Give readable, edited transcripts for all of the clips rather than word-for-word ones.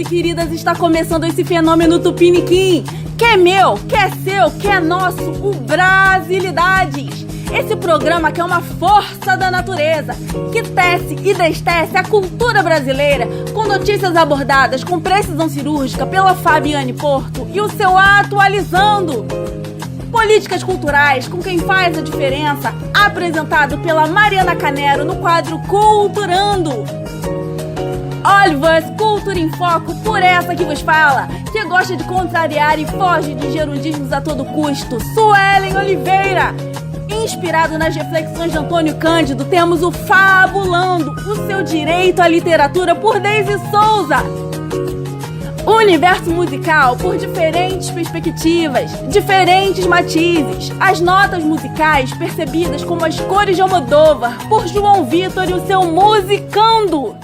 preferidas, está começando esse fenômeno tupiniquim, que é meu, que é seu, que é nosso, o Brasilidades. Esse programa que é uma força da natureza, que tece e destece a cultura brasileira, com notícias abordadas com precisão cirúrgica pela Fabiane Porto e o seu Atualizando. Políticas culturais com quem faz a diferença, apresentado pela Mariana Canero no quadro Culturando. Olivers, Cultura em Foco, por essa que vos fala, que gosta de contrariar e foge de gerundismos a todo custo, Suelen Oliveira. Inspirado nas reflexões de Antônio Cândido, temos o Fabulando, o seu direito à literatura, por Deise Souza. O universo musical por diferentes perspectivas, diferentes matizes. As notas musicais percebidas como as cores de Almodóvar, por João Vitor e o seu Musicando.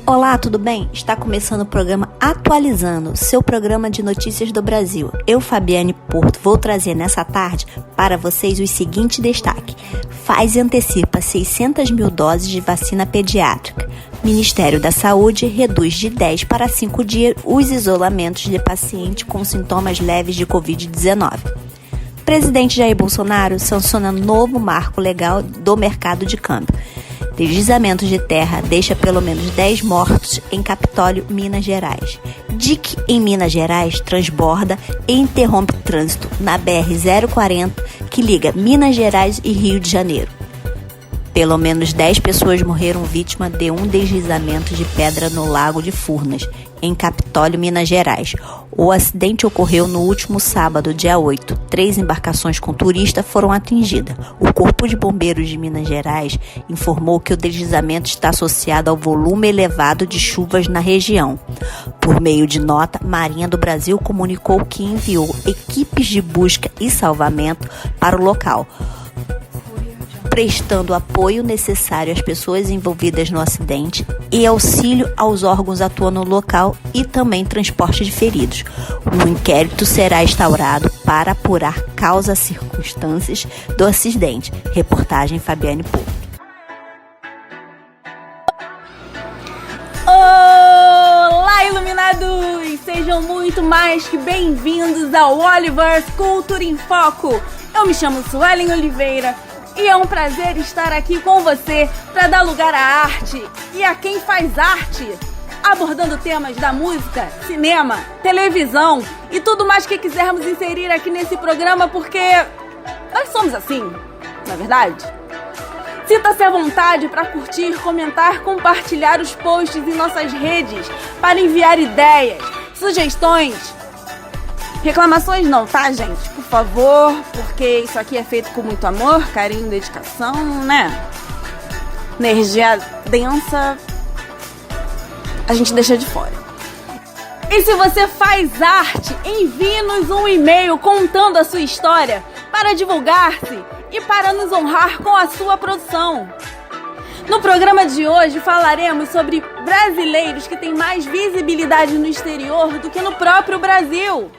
Olá, tudo bem? Está começando o programa Atualizando, seu programa de notícias do Brasil. Eu, Fabiane Porto, vou trazer nessa tarde para vocês os seguintes destaques. Pfizer antecipa 600 mil doses de vacina pediátrica. Ministério da Saúde reduz de 10 para 5 dias os isolamentos de pacientes com sintomas leves de Covid-19. Presidente Jair Bolsonaro sanciona novo marco legal do mercado de câmbio. Deslizamento de terra deixa pelo menos 10 mortos em Capitólio, Minas Gerais. DIC em Minas Gerais transborda e interrompe trânsito na BR-040 que liga Minas Gerais e Rio de Janeiro. Pelo menos 10 pessoas morreram vítima de um deslizamento de pedra no Lago de Furnas, em Capitólio, Minas Gerais. O acidente ocorreu no último sábado, dia 8. 3 embarcações com turistas foram atingidas. O Corpo de Bombeiros de Minas Gerais informou que o deslizamento está associado ao volume elevado de chuvas na região. Por meio de nota, Marinha do Brasil comunicou que enviou equipes de busca e salvamento para o local, prestando apoio necessário às pessoas envolvidas no acidente e auxílio aos órgãos atuando no local e também transporte de feridos. Um inquérito será instaurado para apurar causas e circunstâncias do acidente. Reportagem Fabiane Porto. Olá, iluminados! Sejam muito mais que bem-vindos ao Olivers Cultura em Foco. Eu me chamo Suelen Oliveira e é um prazer estar aqui com você para dar lugar à arte e a quem faz arte, abordando temas da música, cinema, televisão e tudo mais que quisermos inserir aqui nesse programa, porque nós somos assim, não é verdade? Sinta-se à vontade para curtir, comentar, compartilhar os posts em nossas redes, para enviar ideias, sugestões. Reclamações não, tá, gente? Por favor, porque isso aqui é feito com muito amor, carinho, dedicação, né? Energia densa, a gente deixa de fora. E se você faz arte, envie-nos um e-mail contando a sua história para divulgar-se e para nos honrar com a sua produção. No programa de hoje falaremos sobre brasileiros que têm mais visibilidade no exterior do que no próprio Brasil.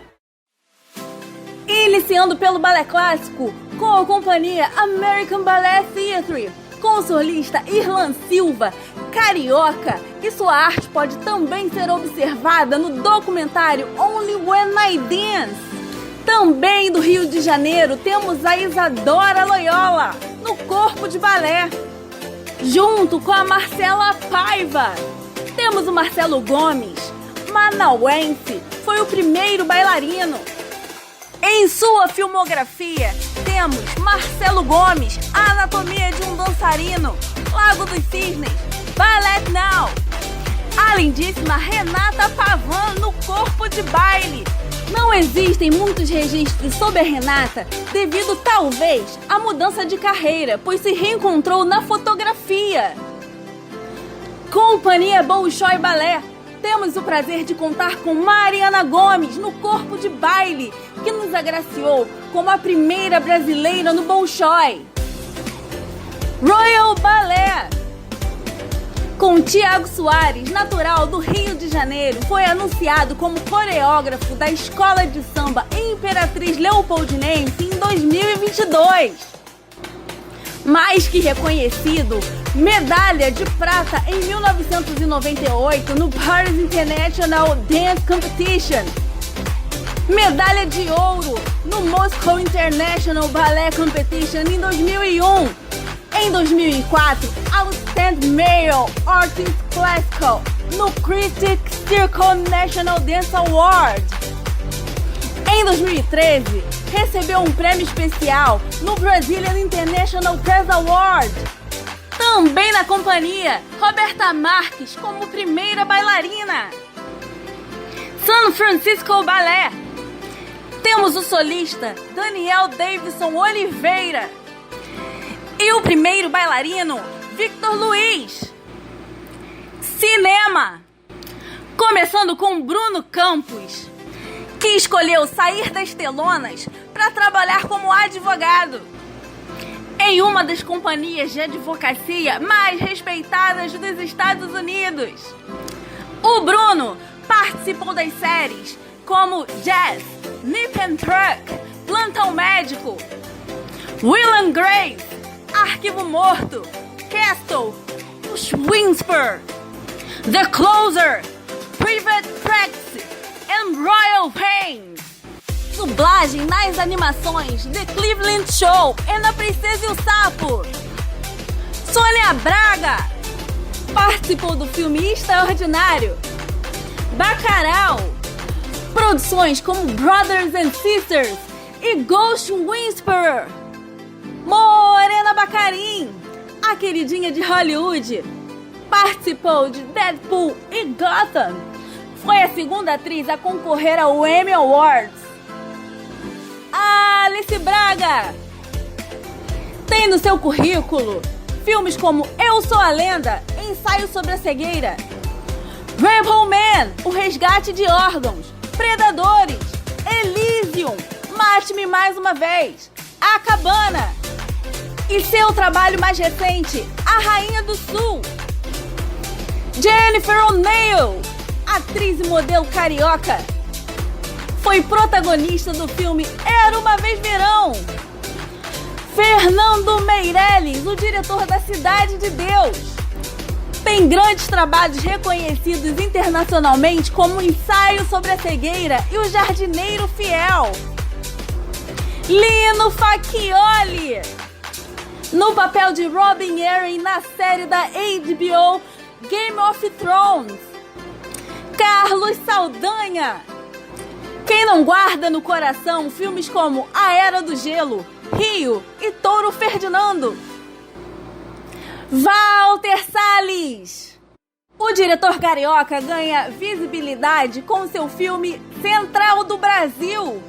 Iniciando pelo balé clássico, com a companhia American Ballet Theatre, com o solista Irlan Silva, carioca, e sua arte pode também ser observada no documentário Only When I Dance. Também do Rio de Janeiro temos a Isadora Loyola, no corpo de balé, junto com a Marcela Paiva. Temos o Marcelo Gomes, manauense, foi o primeiro bailarino. Em sua filmografia, temos Marcelo Gomes, Anatomia de um Dançarino, Lago dos Cisnes, Ballet Now. A lindíssima Renata Pavan no corpo de baile. Não existem muitos registros sobre a Renata devido, talvez, à mudança de carreira, pois se reencontrou na fotografia. Companhia Bolshoi Balé. Temos o prazer de contar com Mariana Gomes no corpo de baile, que nos agraciou como a primeira brasileira no Bolshoi. Royal Ballet. com Thiago Soares, natural do Rio de Janeiro, foi anunciado como coreógrafo da Escola de Samba Imperatriz Leopoldinense em 2022. Mais que reconhecido, medalha de prata em 1998 no Paris International Dance Competition, medalha de ouro no Moscow International Ballet Competition em 2001. Em 2004, Outstanding Male Artist Classical no Critics Circle National Dance Award. Em 2013, recebeu um prêmio especial no Brazilian International Press Award. Também na companhia, Roberta Marques como primeira bailarina. San Francisco Ballet. Temos o solista Daniel Davidson Oliveira. E o primeiro bailarino, Victor Luiz. Cinema. Começando com Bruno Campos, que escolheu sair das telonas para trabalhar como advogado em uma das companhias de advocacia mais respeitadas dos Estados Unidos. O Bruno participou das séries como Jazz, Nip and Truck, Plantão Médico, Will and Grace, Arquivo Morto, Castle, Whisper, The Closer, Private Practice and Royal Pains. Dublagem nas animações The Cleveland Show e A Princesa e o Sapo. Sônia Braga participou do filme Extraordinário, Bacurau, produções como Brothers and Sisters e Ghost Whisperer. Morena Baccarin, a queridinha de Hollywood, participou de Deadpool e Gotham. Foi a segunda atriz a concorrer ao Emmy Awards. Alice Braga tem no seu currículo filmes como Eu Sou a Lenda, Ensaio sobre a Cegueira, Rebel Man, O Resgate de Órgãos, Predadores, Elysium, Mate-me Mais Uma Vez, A Cabana. E seu trabalho mais recente, A Rainha do Sul. Jennifer O'Neill, atriz e modelo carioca, foi protagonista do filme Era Uma Vez Verão. Fernando Meirelles, o diretor da Cidade de Deus, tem grandes trabalhos reconhecidos internacionalmente como Ensaio sobre a Cegueira e O Jardineiro Fiel. Lino Facchioli, no papel de Robin Arryn na série da HBO Game of Thrones. Carlos Saldanha, quem não guarda no coração filmes como A Era do Gelo, Rio e Touro Ferdinando. Walter Salles, o diretor carioca, ganha visibilidade com seu filme Central do Brasil,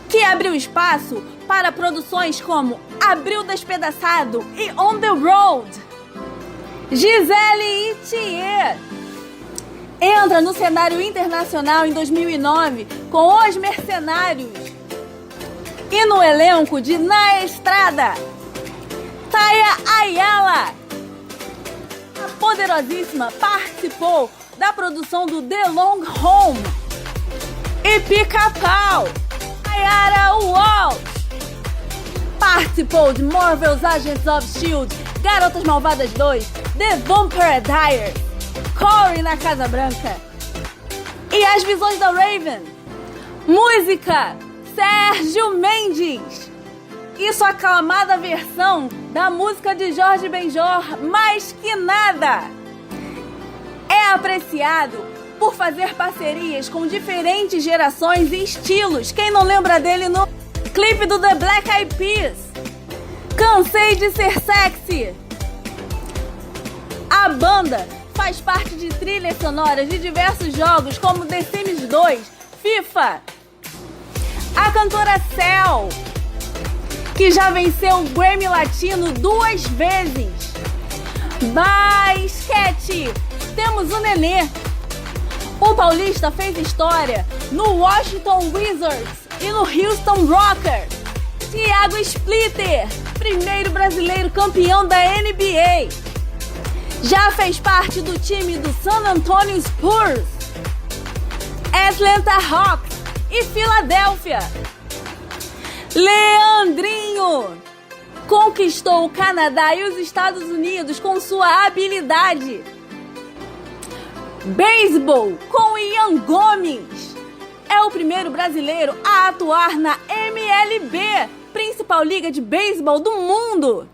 que abriu espaço para produções como Abril Despedaçado e On the Road. Gisele Itier entra no cenário internacional em 2009 com Os Mercenários. E no elenco de Na Estrada, Taya Ayala, a poderosíssima, participou da produção do The Long Home e Pica-Pau. Ayara Walsh participou de Marvel's Agents of S.H.I.E.L.D., Garotas Malvadas 2, The Vampire Diaries, Cory na Casa Branca e As Visões da Raven. Música, Sérgio Mendes e sua aclamada versão da música de Jorge Benjor, Mais Que Nada. É apreciado por fazer parcerias com diferentes gerações e estilos. Quem não lembra dele no clipe do The Black Eyed Peas, Cansei de Ser Sexy. A banda faz parte de trilhas sonoras de diversos jogos como The Sims 2, FIFA. A cantora Cell, que já venceu o Grammy Latino 2 vezes. Basquete, temos o Nenê. O paulista fez história no Washington Wizards e no Houston Rockets. Thiago Splitter, primeiro brasileiro campeão da NBA. Já fez parte do time do San Antonio Spurs, Atlanta Hawks e Filadélfia. Leandrinho conquistou o Canadá e os Estados Unidos com sua habilidade. Beisebol com Ian Gomes. É o primeiro brasileiro a atuar na MLB, principal liga de beisebol do mundo.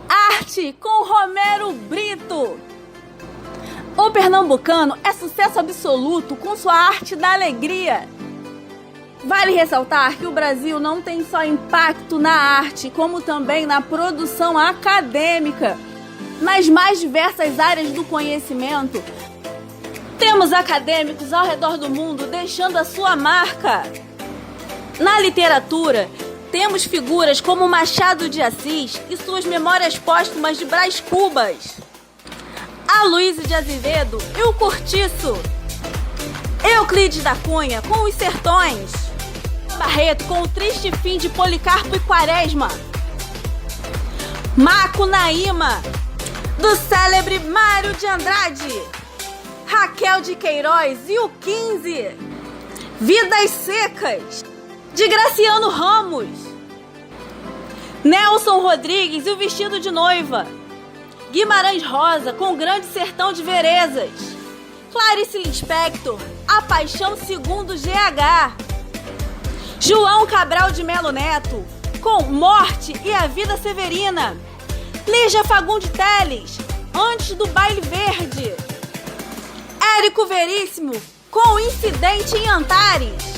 Arte com Romero Brito. O pernambucano é sucesso absoluto com sua arte da alegria. Vale ressaltar que o Brasil não tem só impacto na arte, como também na produção acadêmica. Nas mais diversas áreas do conhecimento, temos acadêmicos ao redor do mundo deixando a sua marca. Na literatura, temos figuras como Machado de Assis e suas memórias póstumas de Brás Cubas, Aloysio de Azevedo e o Cortiço, Euclides da Cunha com Os Sertões, Barreto com O Triste Fim de Policarpo e Quaresma, Macunaíma, do célebre Mário de Andrade, Raquel de Queiroz e o 15, Vidas Secas, de Graciano Ramos, Nelson Rodrigues e o Vestido de Noiva, Guimarães Rosa com O Grande Sertão de Verezas, Clarice Lispector, A Paixão Segundo GH, João Cabral de Melo Neto com Morte e a Vida Severina, Lígia Fagundes Teles, Antes do Baile Verde, Érico Veríssimo com Incidente em Antares,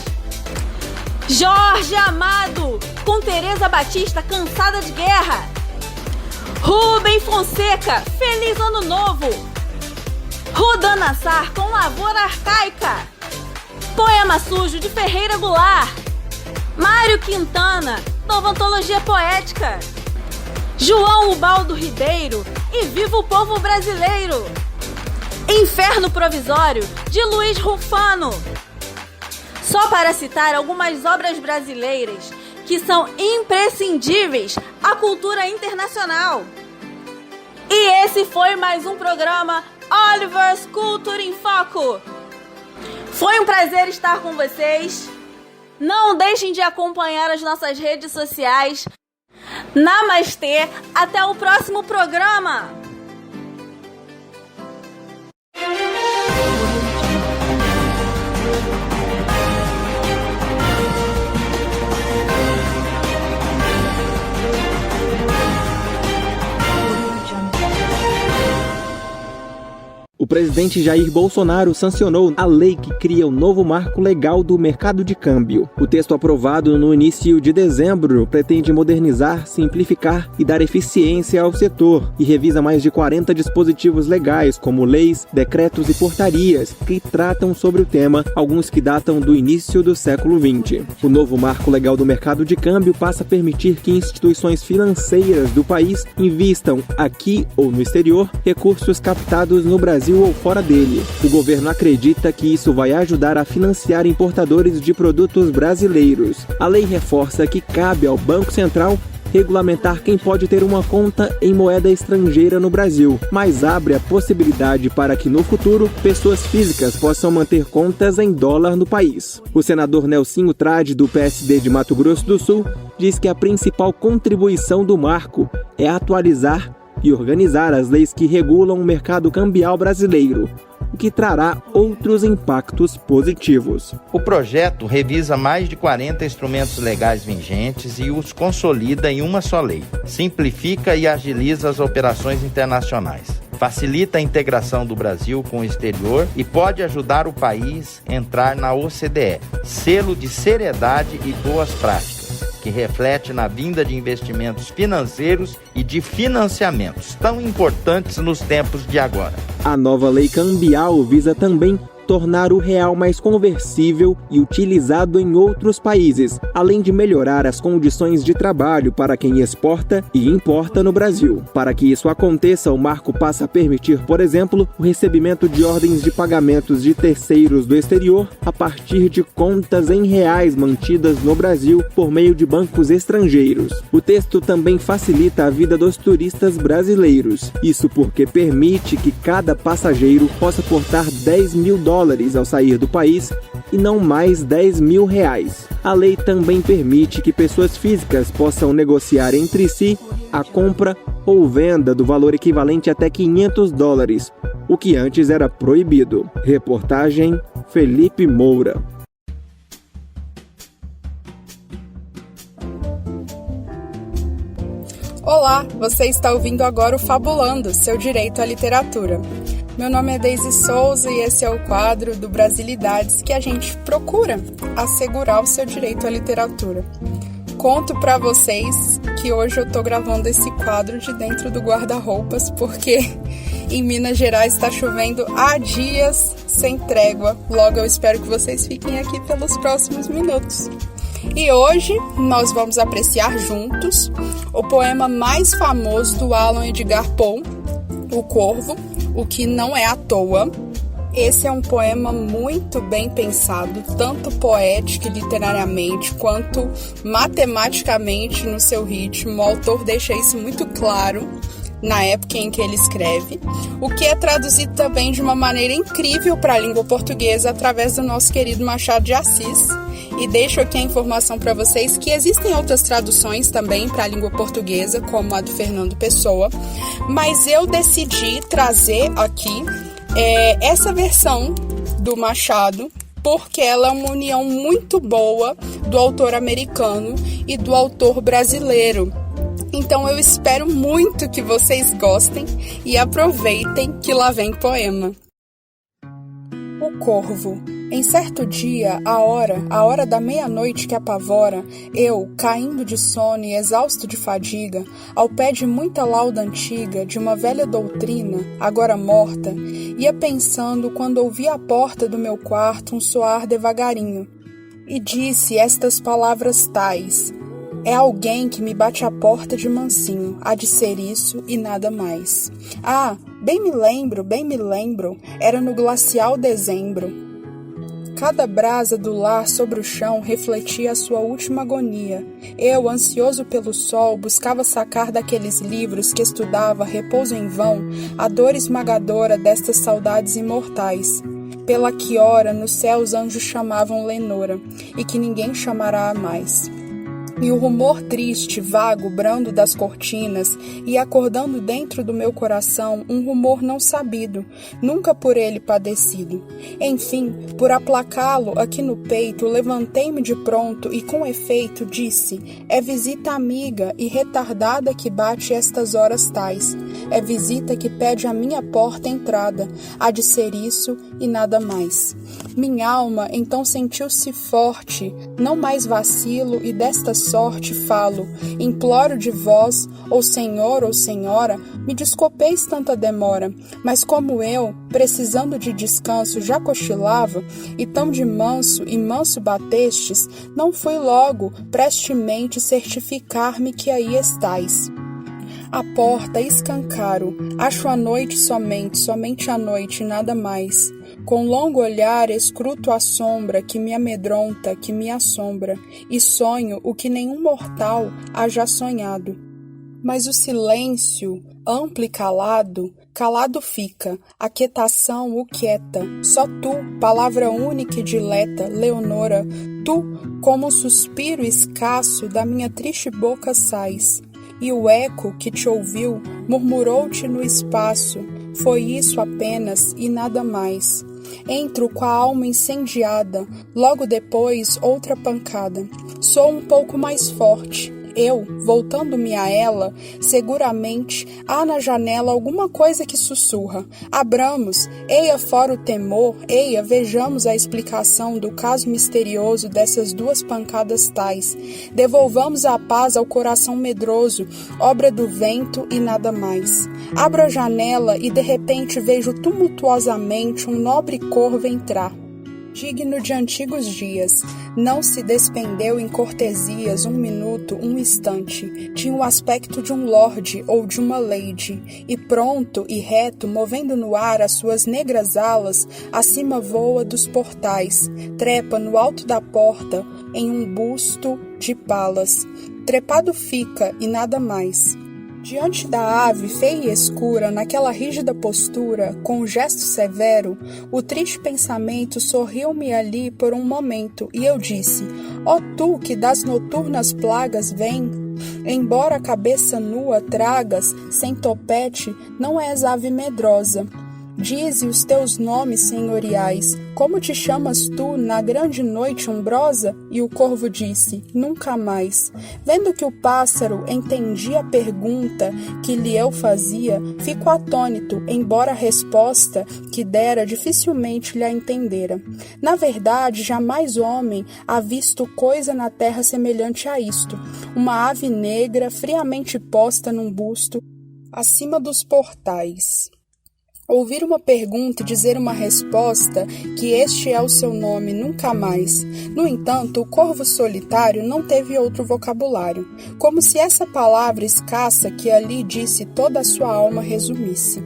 Jorge Amado com Tereza Batista, Cansada de Guerra, Rubem Fonseca, Feliz Ano Novo, Rudan Nassar com Lavoura Arcaica, Poema Sujo de Ferreira Goulart, Mário Quintana, Nova Antologia Poética, João Ubaldo Ribeiro e Viva o Povo Brasileiro, Inferno Provisório, de Luiz Rufano. Só para citar algumas obras brasileiras que são imprescindíveis à cultura internacional. E esse foi mais um programa Oliver's Culture em Foco. Foi um prazer estar com vocês. Não deixem de acompanhar as nossas redes sociais. Namastê, até o próximo programa! O presidente Jair Bolsonaro sancionou a lei que cria o novo marco legal do mercado de câmbio. O texto aprovado no início de dezembro pretende modernizar, simplificar e dar eficiência ao setor e revisa mais de 40 dispositivos legais, como leis, decretos e portarias, que tratam sobre o tema, alguns que datam do início do século XX. O novo marco legal do mercado de câmbio passa a permitir que instituições financeiras do país invistam aqui ou no exterior recursos captados no Brasil ou fora dele. O governo acredita que isso vai ajudar a financiar importadores de produtos brasileiros. A lei reforça que cabe ao Banco Central regulamentar quem pode ter uma conta em moeda estrangeira no Brasil, mas abre a possibilidade para que no futuro pessoas físicas possam manter contas em dólar no país. O senador Nelsinho Trade, do PSD de Mato Grosso do Sul, diz que a principal contribuição do marco é atualizar e organizar as leis que regulam o mercado cambial brasileiro, o que trará outros impactos positivos. O projeto revisa mais de 40 instrumentos legais vigentes e os consolida em uma só lei. Simplifica e agiliza as operações internacionais. Facilita a integração do Brasil com o exterior e pode ajudar o país a entrar na OCDE, selo de seriedade e boas práticas, que reflete na vinda de investimentos financeiros e de financiamentos tão importantes nos tempos de agora. A nova lei cambial visa também tornar o real mais conversível e utilizado em outros países, além de melhorar as condições de trabalho para quem exporta e importa no Brasil. Para que isso aconteça, o marco passa a permitir, por exemplo, o recebimento de ordens de pagamentos de terceiros do exterior a partir de contas em reais mantidas no Brasil por meio de bancos estrangeiros. O texto também facilita a vida dos turistas brasileiros. Isso porque permite que cada passageiro possa portar $10.000 ao sair do país e não mais R$10.000. A lei também permite que pessoas físicas possam negociar entre si a compra ou venda do valor equivalente até $500, o que antes era proibido. Reportagem Felipe Moura. Olá, você está ouvindo agora o Fabulando, seu direito à literatura. Meu nome é Deise Souza e esse é o quadro do Brasilidades que a gente procura assegurar o seu direito à literatura. Conto para vocês que hoje eu tô gravando esse quadro de dentro do guarda-roupas porque em Minas Gerais está chovendo há dias sem trégua. Logo eu espero que vocês fiquem aqui pelos próximos minutos. E hoje nós vamos apreciar juntos o poema mais famoso do Alan Edgar Poe, O Corvo, o que não é à toa. Esse é um poema muito bem pensado, tanto poético e literariamente, quanto matematicamente no seu ritmo. O autor deixa isso muito claro na época em que ele escreve, o que é traduzido também de uma maneira incrível para a língua portuguesa através do nosso querido Machado de Assis. E deixo aqui a informação para vocês que existem outras traduções também para a língua portuguesa, como a do Fernando Pessoa, mas eu decidi trazer aqui essa versão do Machado, porque ela é uma união muito boa do autor americano e do autor brasileiro. Então eu espero muito que vocês gostem e aproveitem que lá vem poema. O Corvo. Em certo dia, a hora da meia-noite que apavora, eu, caindo de sono e exausto de fadiga, ao pé de muita lauda antiga, de uma velha doutrina, agora morta, ia pensando quando ouvi à porta do meu quarto um soar devagarinho, e disse estas palavras tais: é alguém que me bate à porta de mansinho, há de ser isso e nada mais. Ah, bem me lembro, era no glacial dezembro. Cada brasa do lar sobre o chão refletia a sua última agonia. Eu, ansioso pelo sol, buscava sacar daqueles livros que estudava, repouso em vão, a dor esmagadora destas saudades imortais, pela que ora no céu os anjos chamavam Lenora, e que ninguém chamará a mais. E o rumor triste, vago, brando das cortinas, ia acordando dentro do meu coração um rumor não sabido, nunca por ele padecido. Enfim, por aplacá-lo aqui no peito, levantei-me de pronto e com efeito disse: é visita amiga e retardada que bate estas horas tais. É visita que pede à minha porta entrada, há de ser isso e nada mais. Minha alma então sentiu-se forte, não mais vacilo e desta sorte falo, imploro de vós, ou senhor ou senhora, me desculpeis tanta demora, mas como eu, precisando de descanso, já cochilava, e tão de manso e manso batestes, não fui logo, prestemente, certificar-me que aí estais. A porta escancaro, acho a noite somente a noite, nada mais. Com longo olhar escruto a sombra que me amedronta, que me assombra, e sonho o que nenhum mortal haja sonhado. Mas o silêncio, amplo e calado, calado fica, a quietação o quieta. Só tu, palavra única e dileta, Leonora, tu, como um suspiro escasso da minha triste boca sais. E o eco que te ouviu murmurou-te no espaço, foi isso apenas e nada mais. Entro com a alma incendiada, logo depois outra pancada. Sou um pouco mais forte, Eu, voltando-me a ela, seguramente há na janela alguma coisa que sussurra. Abramos, eia fora o temor, eia, vejamos a explicação do caso misterioso dessas duas pancadas tais. Devolvamos a paz ao coração medroso, obra do vento e nada mais. Abro a janela e de repente vejo tumultuosamente um nobre corvo entrar. Digno de antigos dias, não se despendeu em cortesias um minuto, um instante. Tinha o aspecto de um lorde ou de uma lady, e pronto e reto, movendo no ar as suas negras alas, acima voa dos portais, trepa no alto da porta, em um busto de palas. Trepado fica e nada mais. Diante da ave, feia e escura, naquela rígida postura, com um gesto severo, o triste pensamento sorriu-me ali por um momento, e eu disse: ó tu que das noturnas plagas vem, embora a cabeça nua tragas, sem topete, não és ave medrosa. Dize os teus nomes senhoriais, como te chamas tu na grande noite umbrosa? E o corvo disse, nunca mais. Vendo que o pássaro entendia a pergunta que lhe eu fazia, fico atônito, embora a resposta que dera dificilmente lhe a entendera. Na verdade, jamais homem ha visto coisa na terra semelhante a isto. Uma ave negra, friamente posta num busto, acima dos portais. Ouvir uma pergunta e dizer uma resposta, que este é o seu nome, nunca mais. No entanto, o corvo solitário não teve outro vocabulário, como se essa palavra escassa que ali disse toda a sua alma resumisse.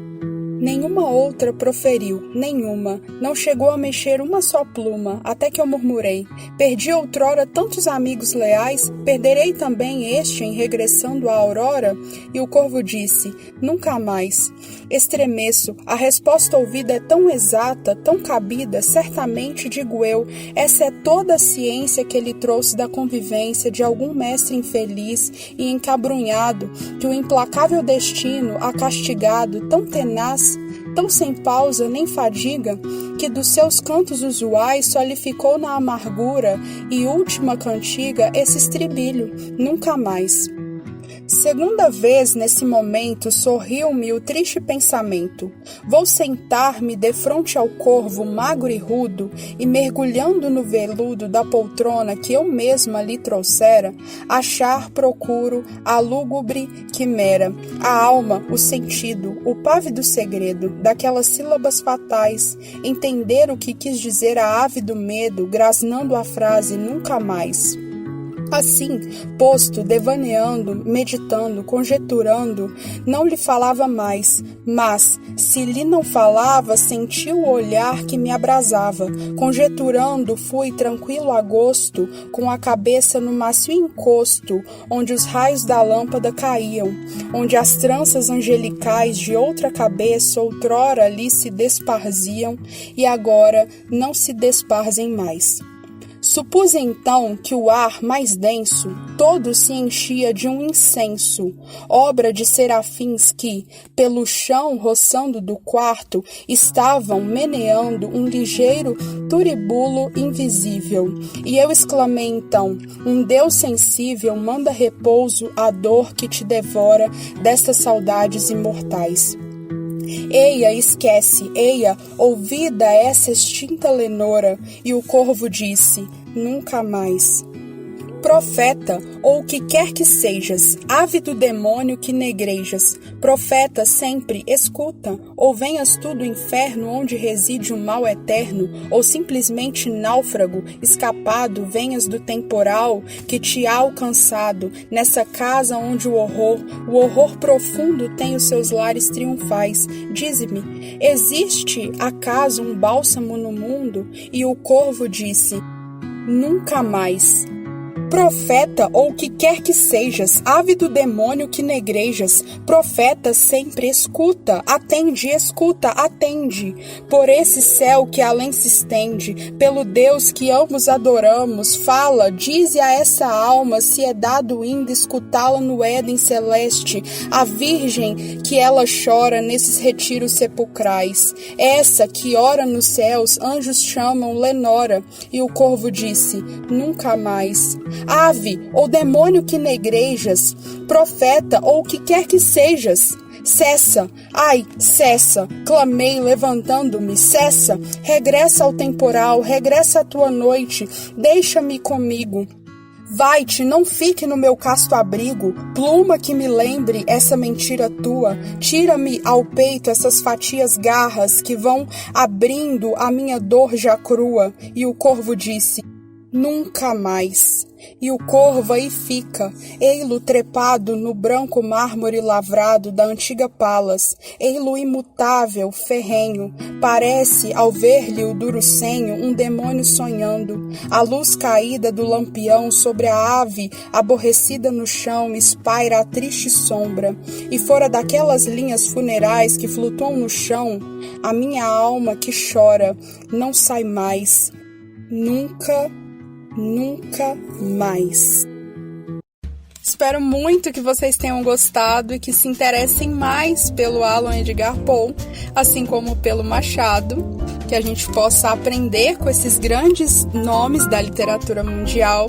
Nenhuma outra proferiu, nenhuma, não chegou a mexer uma só pluma, até que eu murmurei, perdi outrora tantos amigos leais, perderei também este em regressando à aurora? E o corvo disse, nunca mais. Estremeço, a resposta ouvida é tão exata, tão cabida, certamente, digo eu, essa é toda a ciência que ele trouxe da convivência de algum mestre infeliz e encabrunhado, que o implacável destino ha castigado tão tenaz, tão sem pausa nem fadiga, que dos seus cantos usuais só lhe ficou na amargura e última cantiga esse estribilho, nunca mais. Segunda vez nesse momento sorriu-me o triste pensamento. Vou sentar-me defronte ao corvo magro e rudo e mergulhando no veludo da poltrona que eu mesma lhe trouxera, achar procuro a lúgubre quimera, a alma, o sentido, o pávido segredo daquelas sílabas fatais, entender o que quis dizer a ave do medo, grasnando a frase nunca mais. Assim, posto, devaneando, meditando, conjeturando, não lhe falava mais, mas, se lhe não falava, senti o olhar que me abrasava. Conjeturando, fui tranquilo a gosto, com a cabeça no macio encosto, onde os raios da lâmpada caíam, onde as tranças angelicais de outra cabeça outrora ali se desparziam e agora não se desparzem mais. Supus então que o ar mais denso todo se enchia de um incenso, obra de serafins que, pelo chão roçando do quarto, estavam meneando um ligeiro turibulo invisível. E eu exclamei então, um Deus sensível manda repouso à dor que te devora destas saudades imortais. Eia, esquece, eia, ouvida essa extinta lenora, e o corvo disse, nunca mais. Profeta, ou o que quer que sejas, ave do demônio que negrejas, profeta sempre, escuta, ou venhas tu do inferno onde reside o mal eterno, ou simplesmente náufrago, escapado, venhas do temporal que te há alcançado, nessa casa onde o horror profundo tem os seus lares triunfais. Dize-me, existe acaso um bálsamo no mundo? E o corvo disse, nunca mais. Profeta, ou o que quer que sejas, ave do demônio que negrejas, profeta sempre, escuta, atende, por esse céu que além se estende, pelo Deus que ambos adoramos, fala, dize a essa alma se é dado ainda escutá-la no Éden celeste, a Virgem que ela chora nesses retiros sepulcrais, essa que ora nos céus, anjos chamam Lenora, e o corvo disse, nunca mais. ave ou demônio que negrejas, profeta ou o que quer que sejas. Cessa, ai, cessa, clamei levantando-me, cessa, regressa ao temporal, regressa à tua noite, deixa-me comigo. Vai-te, não fique no meu casto abrigo, pluma que me lembre essa mentira tua, tira-me ao peito essas fatias garras que vão abrindo a minha dor já crua. E o corvo disse, nunca mais. E o corvo aí fica, ei-lo trepado no branco mármore lavrado da antiga Palas, ei-lo imutável, ferrenho, parece, ao ver-lhe o duro senho, um demônio sonhando. A luz caída do lampião sobre a ave, aborrecida no chão, espaira a triste sombra, e fora daquelas linhas funerais que flutuam no chão, a minha alma que chora não sai mais, nunca mais. Espero muito que vocês tenham gostado e que se interessem mais pelo Alan Edgar Poe, assim como pelo Machado, que a gente possa aprender com esses grandes nomes da literatura mundial.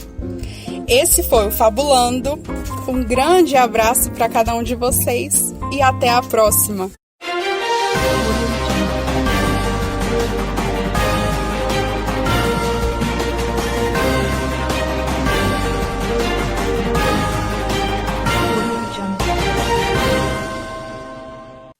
Esse foi o Fabulando. Um grande abraço para cada um de vocês e até a próxima.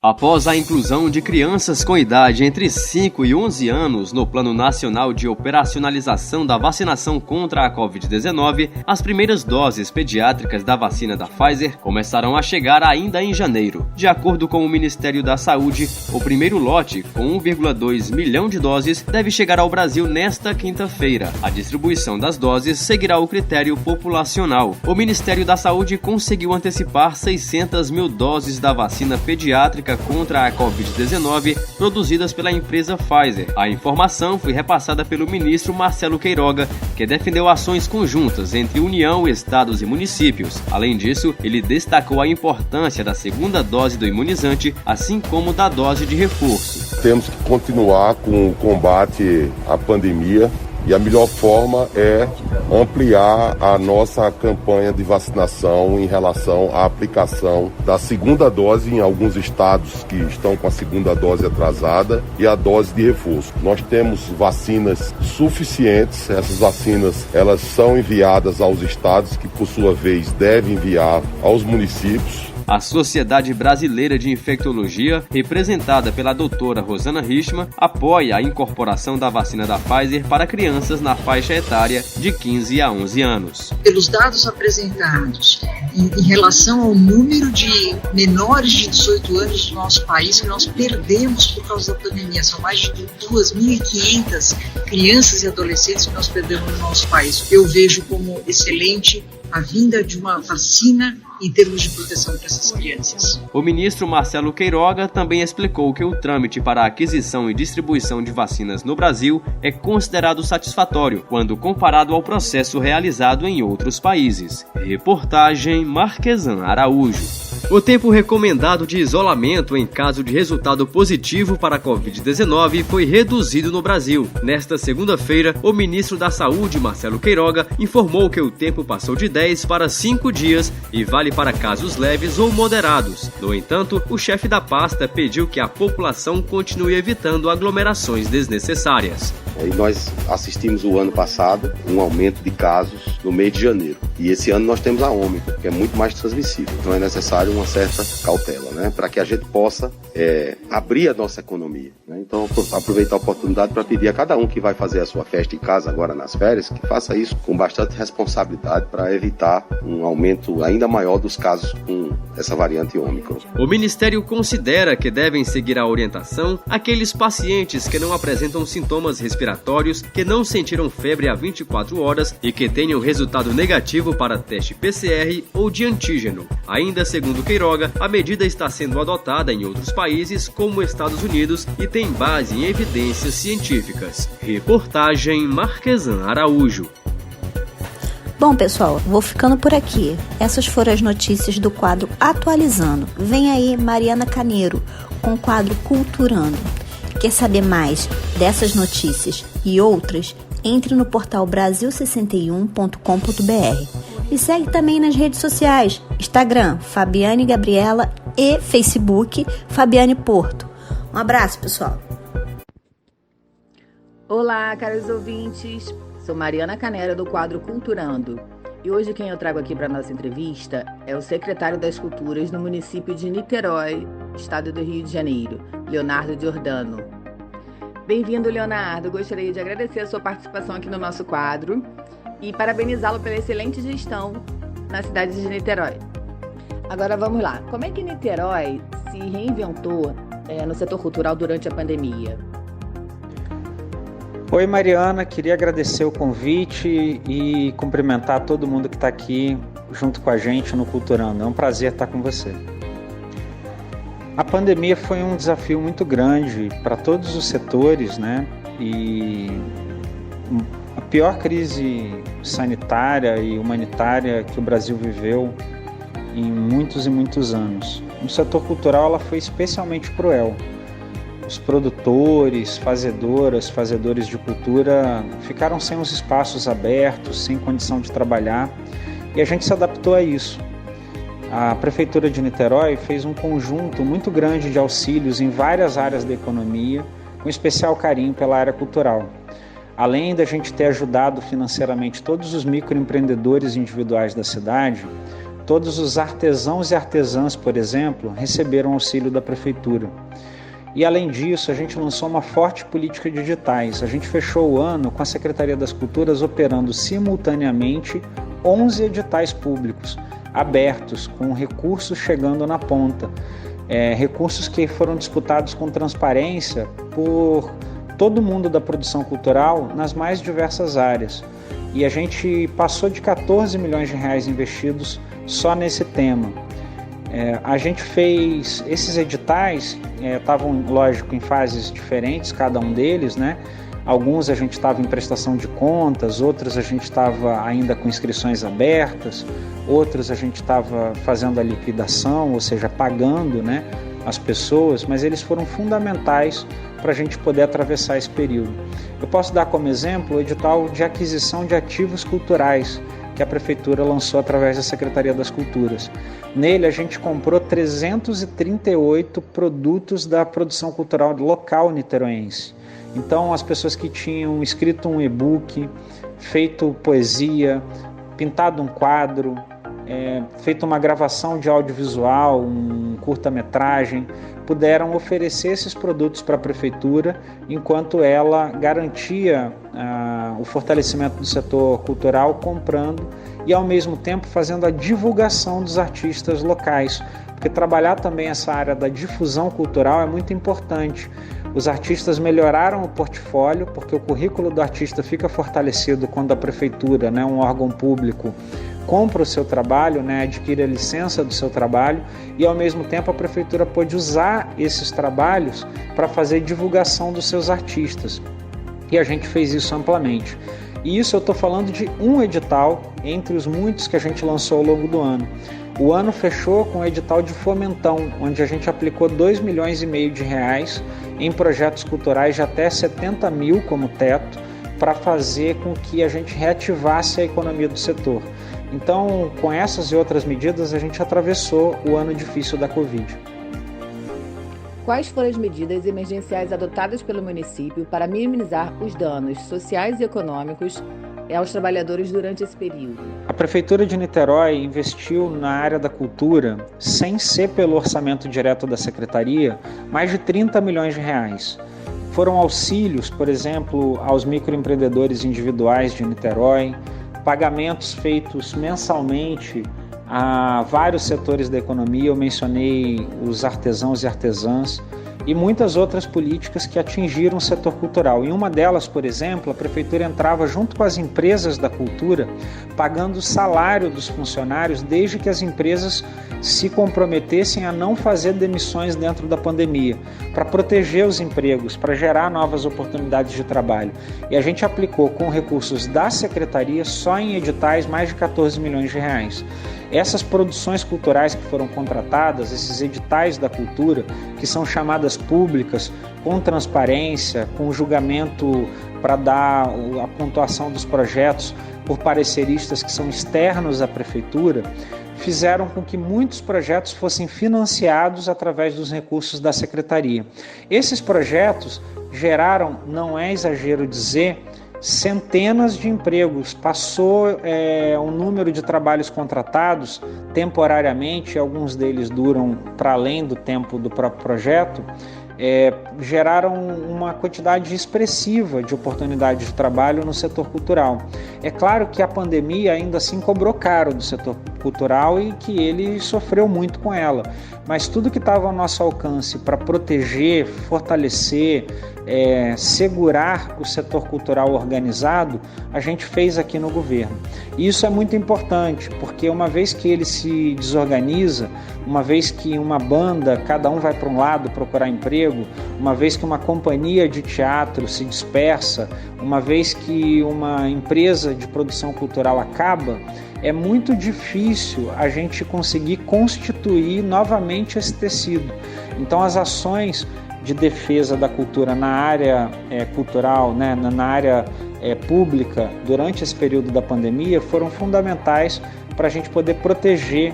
Após a inclusão de crianças com idade entre 5 e 11 anos no Plano Nacional de Operacionalização da Vacinação contra a Covid-19, as primeiras doses pediátricas da vacina da Pfizer começarão a chegar ainda em janeiro. De acordo com o Ministério da Saúde, o primeiro lote, com 1,2 milhão de doses, deve chegar ao Brasil nesta quinta-feira. A distribuição das doses seguirá o critério populacional. O Ministério da Saúde conseguiu antecipar 600 mil doses da vacina pediátrica contra a Covid-19 produzidas pela empresa Pfizer. A informação foi repassada pelo ministro Marcelo Queiroga, que defendeu ações conjuntas entre União, estados e municípios. Além disso, ele destacou a importância da segunda dose do imunizante, assim como da dose de reforço. Temos que continuar com o combate à pandemia. E a melhor forma é ampliar a nossa campanha de vacinação em relação à aplicação da segunda dose em alguns estados que estão com a segunda dose atrasada e a dose de reforço. Nós temos vacinas suficientes, essas vacinas elas são enviadas aos estados que por sua vez devem enviar aos municípios. A Sociedade Brasileira de Infectologia, representada pela doutora Rosana Richman, apoia a incorporação da vacina da Pfizer para crianças na faixa etária de 15 a 11 anos. Pelos dados apresentados em relação ao número de menores de 18 anos do nosso país que nós perdemos por causa da pandemia, são mais de 2.500 crianças e adolescentes que nós perdemos no nosso país. Eu vejo como excelente a vinda de uma vacina em termos de proteção para essas crianças. O ministro Marcelo Queiroga também explicou que o trâmite para a aquisição e distribuição de vacinas no Brasil é considerado satisfatório quando comparado ao processo realizado em outros países. Reportagem Marquesan Araújo. O tempo recomendado de isolamento em caso de resultado positivo para a Covid-19 foi reduzido no Brasil. Nesta segunda-feira, o ministro da Saúde, Marcelo Queiroga, informou que o tempo passou de 10 para 5 dias e vale para casos leves ou moderados. No entanto, o chefe da pasta pediu que a população continue evitando aglomerações desnecessárias. E nós assistimos o ano passado um aumento de casos no mês de janeiro. E esse ano nós temos a Ômicron, que é muito mais transmissível. Então é necessário uma certa cautela, né, para que a gente possa abrir a nossa economia. Né? Então aproveitar a oportunidade para pedir a cada um que vai fazer a sua festa em casa agora nas férias, que faça isso com bastante responsabilidade para evitar um aumento ainda maior dos casos com essa variante Ômicron. O Ministério considera que devem seguir a orientação aqueles pacientes que não apresentam sintomas respiratórios, que não sentiram febre há 24 horas e que tenham resultado negativo para teste PCR ou de antígeno. Ainda segundo Queiroga, a medida está sendo adotada em outros países, como Estados Unidos, e tem base em evidências científicas. Reportagem Marquesan Araújo. Bom, pessoal, vou ficando por aqui. Essas foram as notícias do quadro Atualizando. Vem aí Mariana Caneiro com o quadro Culturando. Quer saber mais dessas notícias e outras? Entre no portal brasil61.com.br e segue também nas redes sociais, Instagram, Fabiane Gabriela e Facebook, Fabiane Porto. Um abraço, pessoal! Olá, caros ouvintes! Sou Mariana Canera, do quadro Culturando. E hoje quem eu trago aqui para nossa entrevista é o secretário das Culturas no município de Niterói, estado do Rio de Janeiro, Leonardo Giordano. Bem-vindo, Leonardo. Gostaria de agradecer a sua participação aqui no nosso quadro e parabenizá-lo pela excelente gestão na cidade de Niterói. Agora vamos lá. Como é que Niterói se reinventou no setor cultural durante a pandemia? Oi, Mariana. Queria agradecer o convite e cumprimentar todo mundo que está aqui junto com a gente no Culturando. É um prazer estar com você. A pandemia foi um desafio muito grande para todos os setores, né? E a pior crise sanitária e humanitária que o Brasil viveu em muitos e muitos anos. No setor cultural ela foi especialmente cruel. Os produtores, fazedores de cultura ficaram sem os espaços abertos, sem condição de trabalhar, e a gente se adaptou a isso. A Prefeitura de Niterói fez um conjunto muito grande de auxílios em várias áreas da economia, com especial carinho pela área cultural. Além da gente ter ajudado financeiramente todos os microempreendedores individuais da cidade, todos os artesãos e artesãs, por exemplo, receberam auxílio da Prefeitura. E além disso, a gente lançou uma forte política de editais. A gente fechou o ano com a Secretaria das Culturas operando simultaneamente 11 editais públicos, abertos, com recursos chegando na ponta. Recursos que foram disputados com transparência por todo mundo da produção cultural nas mais diversas áreas. E a gente passou de 14 milhões de reais investidos só nesse tema. A gente fez esses editais, estavam, lógico, em fases diferentes, cada um deles, né? Alguns a gente estava em prestação de contas, outros a gente estava ainda com inscrições abertas, outros a gente estava fazendo a liquidação, ou seja, pagando, né, as pessoas, mas eles foram fundamentais para a gente poder atravessar esse período. Eu posso dar como exemplo o edital de aquisição de ativos culturais, que a Prefeitura lançou através da Secretaria das Culturas. Nele, a gente comprou 338 produtos da produção cultural local niteroense. Então, as pessoas que tinham escrito um e-book, feito poesia, pintado um quadro, feito uma gravação de audiovisual, um curta-metragem, puderam oferecer esses produtos para a Prefeitura, enquanto ela garantia o fortalecimento do setor cultural, comprando e, ao mesmo tempo, fazendo a divulgação dos artistas locais, porque trabalhar também essa área da difusão cultural é muito importante. Os artistas melhoraram o portfólio, porque o currículo do artista fica fortalecido quando a Prefeitura, né, um órgão público, compra o seu trabalho, né, adquire a licença do seu trabalho, e ao mesmo tempo a Prefeitura pode usar esses trabalhos para fazer divulgação dos seus artistas. E a gente fez isso amplamente. E isso eu estou falando de um edital entre os muitos que a gente lançou ao longo do ano. O ano fechou com o edital de Fomentão, onde a gente aplicou 2,5 milhões de reais em projetos culturais de até 70 mil como teto, para fazer com que a gente reativasse a economia do setor. Então, com essas e outras medidas, a gente atravessou o ano difícil da Covid. Quais foram as medidas emergenciais adotadas pelo município para minimizar os danos sociais e econômicos aos trabalhadores durante esse período? A Prefeitura de Niterói investiu na área da cultura, sem ser pelo orçamento direto da Secretaria, mais de 30 milhões de reais. Foram auxílios, por exemplo, aos microempreendedores individuais de Niterói, pagamentos feitos mensalmente a vários setores da economia, eu mencionei os artesãos e artesãs, e muitas outras políticas que atingiram o setor cultural. Em uma delas, por exemplo, a Prefeitura entrava junto com as empresas da cultura, pagando o salário dos funcionários, desde que as empresas se comprometessem a não fazer demissões dentro da pandemia, para proteger os empregos, para gerar novas oportunidades de trabalho. E a gente aplicou com recursos da Secretaria, só em editais, mais de 14 milhões de reais. Essas produções culturais que foram contratadas, esses editais da cultura, que são chamadas públicas, com transparência, com julgamento para dar a pontuação dos projetos por pareceristas que são externos à prefeitura, fizeram com que muitos projetos fossem financiados através dos recursos da secretaria. Esses projetos geraram, não é exagero dizer, centenas de empregos. Passou o número de trabalhos contratados temporariamente, alguns deles duram para além do tempo do próprio projeto, geraram uma quantidade expressiva de oportunidades de trabalho no setor cultural. É claro que a pandemia ainda assim cobrou caro do setor cultural e que ele sofreu muito com ela, mas tudo que estava ao nosso alcance para proteger, fortalecer, segurar o setor cultural organizado, a gente fez aqui no governo. E isso é muito importante, porque uma vez que ele se desorganiza, uma vez que uma banda, cada um vai para um lado procurar emprego, uma vez que uma companhia de teatro se dispersa, uma vez que uma empresa de produção cultural acaba, é muito difícil a gente conseguir constituir novamente esse tecido. Então as ações de defesa da cultura na área cultural, né, na área pública, durante esse período da pandemia, foram fundamentais para a gente poder proteger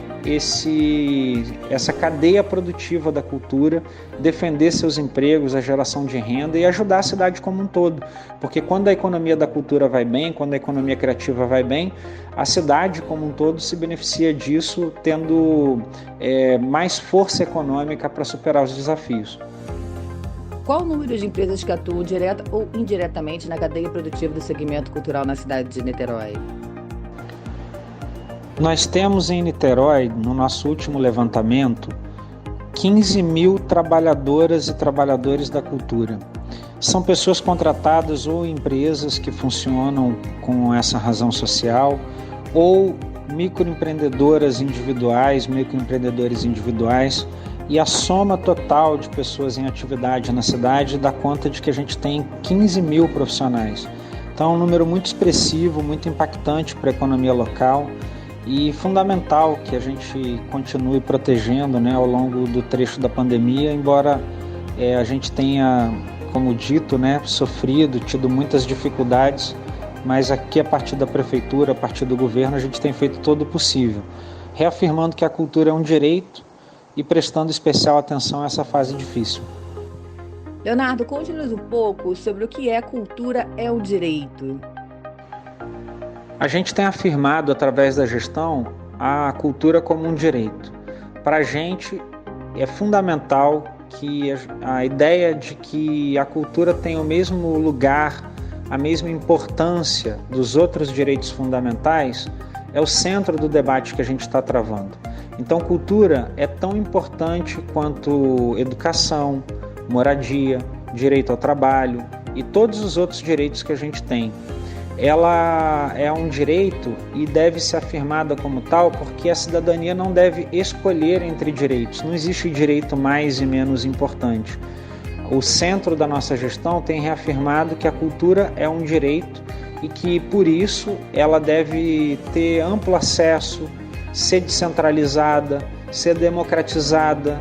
essa cadeia produtiva da cultura, defender seus empregos, a geração de renda e ajudar a cidade como um todo. Porque quando a economia da cultura vai bem, quando a economia criativa vai bem, a cidade como um todo se beneficia disso, tendo mais força econômica para superar os desafios. Qual o número de empresas que atuam direta ou indiretamente na cadeia produtiva do segmento cultural na cidade de Niterói? Nós temos em Niterói, no nosso último levantamento, 15 mil trabalhadoras e trabalhadores da cultura. São pessoas contratadas ou empresas que funcionam com essa razão social, ou microempreendedoras individuais, microempreendedores individuais, e a soma total de pessoas em atividade na cidade dá conta de que a gente tem 15 mil profissionais. Então é um número muito expressivo, muito impactante para a economia local e fundamental que a gente continue protegendo, né, ao longo do trecho da pandemia, embora a gente tenha, como dito, né, sofrido, tido muitas dificuldades, mas aqui a partir da prefeitura, a partir do governo, a gente tem feito todo o possível, reafirmando que a cultura é um direito e prestando especial atenção a essa fase difícil. Leonardo, conte-nos um pouco sobre o que cultura é um direito. A gente tem afirmado através da gestão a cultura como um direito. Para a gente é fundamental que a ideia de que a cultura tem o mesmo lugar, a mesma importância dos outros direitos fundamentais é o centro do debate que a gente está travando. Então, cultura é tão importante quanto educação, moradia, direito ao trabalho e todos os outros direitos que a gente tem. Ela é um direito e deve ser afirmada como tal porque a cidadania não deve escolher entre direitos. Não existe direito mais e menos importante. O centro da nossa gestão tem reafirmado que a cultura é um direito e que, por isso, ela deve ter amplo acesso, ser descentralizada, ser democratizada,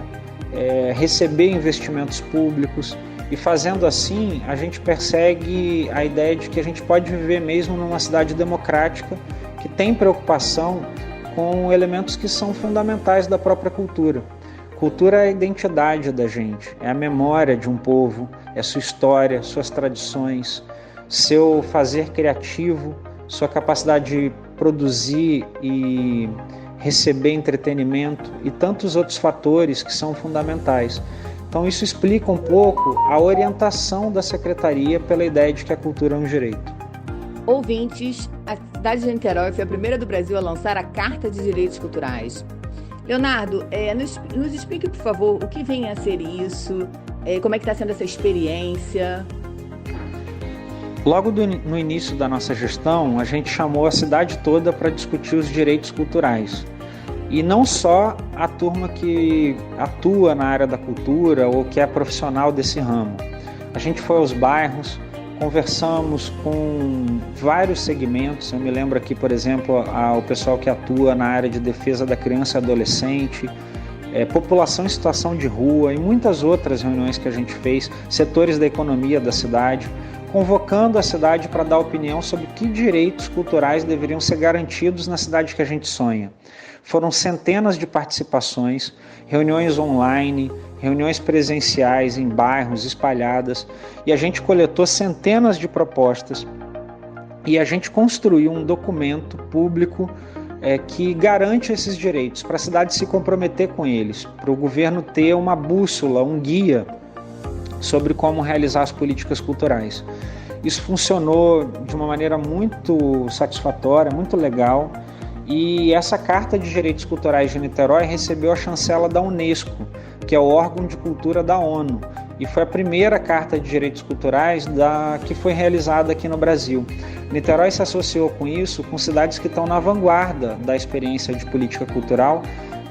receber investimentos públicos e fazendo assim a gente persegue a ideia de que a gente pode viver mesmo numa cidade democrática que tem preocupação com elementos que são fundamentais da própria cultura. Cultura é a identidade da gente, é a memória de um povo, é sua história, suas tradições, seu fazer criativo, sua capacidade de produzir e receber entretenimento e tantos outros fatores que são fundamentais. Então isso explica um pouco a orientação da Secretaria pela ideia de que a cultura é um direito. Ouvintes, a cidade de Niterói foi a primeira do Brasil a lançar a Carta de Direitos Culturais. Leonardo, nos explique, por favor, o que vem a ser isso, como é que está sendo essa experiência? Logo no início da nossa gestão, a gente chamou a cidade toda para discutir os direitos culturais. E não só a turma que atua na área da cultura ou que é profissional desse ramo. A gente foi aos bairros, conversamos com vários segmentos. Eu me lembro aqui, por exemplo, o pessoal que atua na área de defesa da criança e adolescente, população em situação de rua e muitas outras reuniões que a gente fez, setores da economia da cidade, convocando a cidade para dar opinião sobre que direitos culturais deveriam ser garantidos na cidade que a gente sonha. Foram centenas de participações, reuniões online, reuniões presenciais em bairros espalhadas, e a gente coletou centenas de propostas e a gente construiu um documento público que garante esses direitos, para a cidade se comprometer com eles, para o governo ter uma bússola, um guia sobre como realizar as políticas culturais. Isso funcionou de uma maneira muito satisfatória, muito legal, e essa Carta de Direitos Culturais de Niterói recebeu a chancela da Unesco, que é o órgão de cultura da ONU, e foi a primeira Carta de Direitos Culturais que foi realizada aqui no Brasil. Niterói se associou com isso com cidades que estão na vanguarda da experiência de política cultural,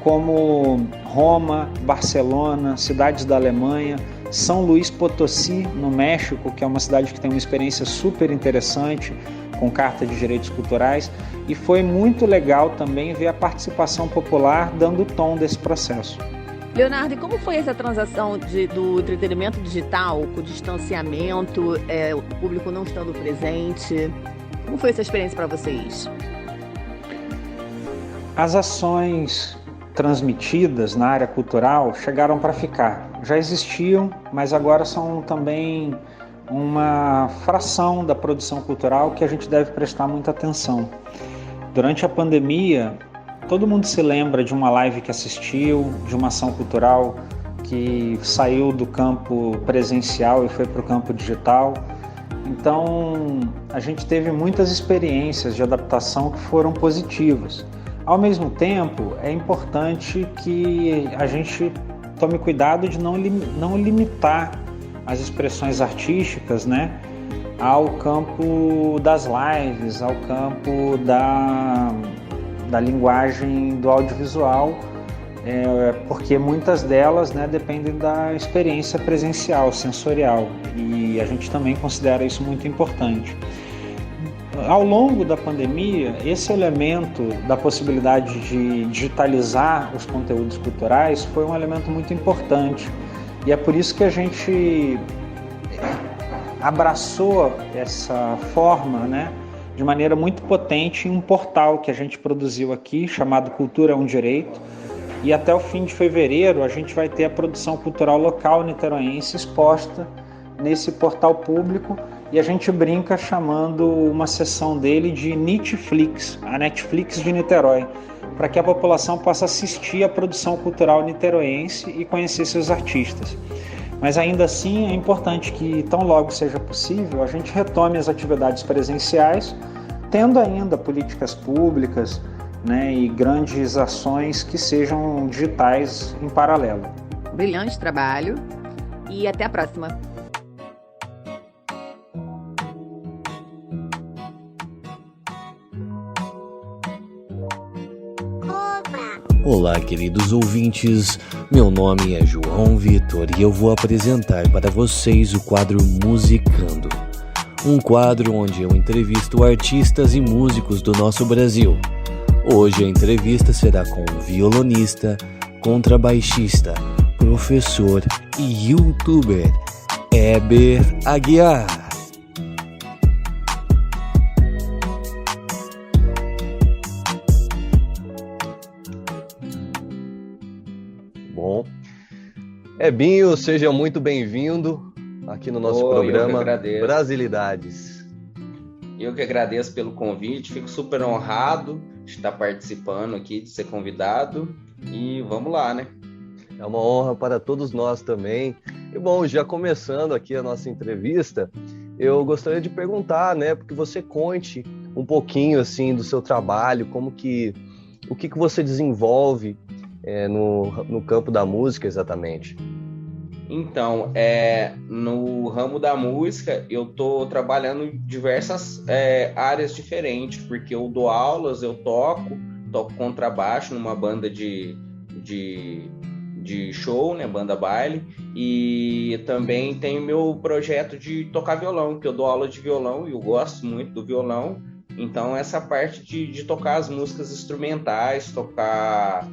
como Roma, Barcelona, cidades da Alemanha, São Luís Potosí, no México, que é uma cidade que tem uma experiência super interessante com Carta de Direitos Culturais, e foi muito legal também ver a participação popular dando o tom desse processo. Leonardo, e como foi essa transação do entretenimento digital, com o distanciamento, o público não estando presente? Como foi essa experiência para vocês? As ações transmitidas na área cultural chegaram para ficar. Já existiam, mas agora são também uma fração da produção cultural que a gente deve prestar muita atenção. Durante a pandemia, todo mundo se lembra de uma live que assistiu, de uma ação cultural que saiu do campo presencial e foi para o campo digital. Então, a gente teve muitas experiências de adaptação que foram positivas. Ao mesmo tempo, é importante que a gente tome cuidado de não limitar as expressões artísticas, né, ao campo das lives, ao campo da linguagem do audiovisual, porque muitas delas, né, dependem da experiência presencial, sensorial, e a gente também considera isso muito importante. Ao longo da pandemia, esse elemento da possibilidade de digitalizar os conteúdos culturais foi um elemento muito importante, e é por isso que a gente abraçou essa forma, né, de maneira muito potente em um portal que a gente produziu aqui, chamado Cultura é um Direito, e até o fim de fevereiro a gente vai ter a produção cultural local niteroense exposta nesse portal público, e a gente brinca chamando uma seção dele de Nitflix, a Netflix de Niterói, para que a população possa assistir à produção cultural niteroense e conhecer seus artistas. Mas ainda assim é importante que, tão logo seja possível, a gente retome as atividades presenciais, tendo ainda políticas públicas, né, e grandes ações que sejam digitais em paralelo. Brilhante trabalho e até a próxima. Olá, queridos ouvintes, meu nome é João Vitor e eu vou apresentar para vocês o quadro Musicando. Um quadro onde eu entrevisto artistas e músicos do nosso Brasil. Hoje a entrevista será com um violonista, contrabaixista, professor e youtuber, Heber Aguiar. Bom, Hebinho, seja muito bem-vindo aqui no nosso programa Brasilidades. Eu que agradeço pelo convite, fico super honrado de estar participando aqui, de ser convidado, e vamos lá, né? É uma honra para todos nós também. E bom, já começando aqui a nossa entrevista, eu gostaria de perguntar, né, porque você conte um pouquinho assim do seu trabalho, o que você desenvolve no campo da música exatamente. Então, no ramo da música, eu estou trabalhando em diversas áreas diferentes, porque eu dou aulas, eu toco contrabaixo numa banda de show, né, banda baile, e também tenho meu projeto de tocar violão, que eu dou aula de violão e eu gosto muito do violão. Então, essa parte de tocar as músicas instrumentais, tocar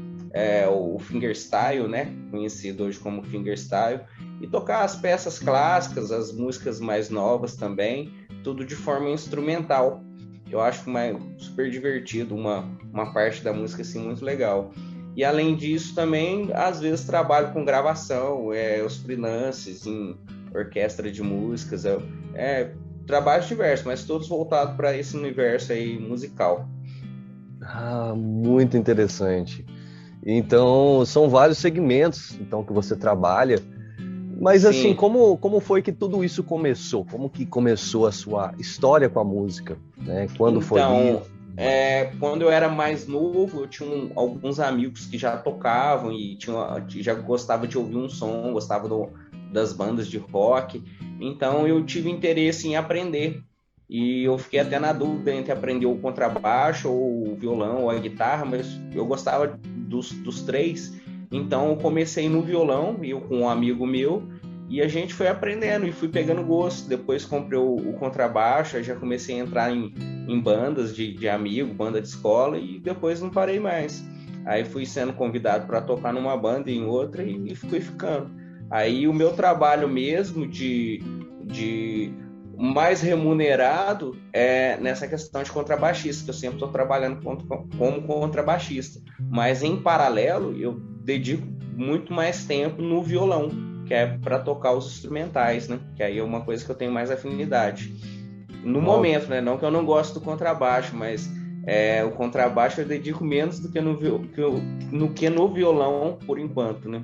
o fingerstyle, né, conhecido hoje como fingerstyle, e tocar as peças clássicas, as músicas mais novas também, tudo de forma instrumental. Eu acho super divertido, uma parte da música assim, muito legal. E além disso também, às vezes trabalho com gravação, os freelances em orquestra de músicas, trabalhos diversos, mas todos voltados para esse universo aí musical. Ah, muito interessante. Então, são vários segmentos então, que você trabalha. Mas, assim, como foi que tudo isso começou? Como que começou a sua história com a música? Né? Quando foi isso? Quando eu era mais novo, eu tinha alguns amigos que já tocavam e já gostava de ouvir um som, gostava das bandas de rock. Então, eu tive interesse em aprender. E eu fiquei até na dúvida entre aprender o contrabaixo, ou o violão, ou a guitarra, mas eu gostava dos três. Então eu comecei no violão, eu com um amigo meu, e a gente foi aprendendo e fui pegando gosto. Depois comprei o contrabaixo, aí já comecei a entrar em bandas de amigo, banda de escola, e depois não parei mais. Aí fui sendo convidado para tocar numa banda e em outra, e fui ficando. Aí o meu trabalho mesmo de mais remunerado é nessa questão de contrabaixista, que eu sempre estou trabalhando como contrabaixista. Mas em paralelo, eu dedico muito mais tempo no violão, que é para tocar os instrumentais, né? Que aí é uma coisa que eu tenho mais afinidade. No momento, né? Não que eu não gosto do contrabaixo, mas o contrabaixo eu dedico menos do que no violão, por enquanto, né?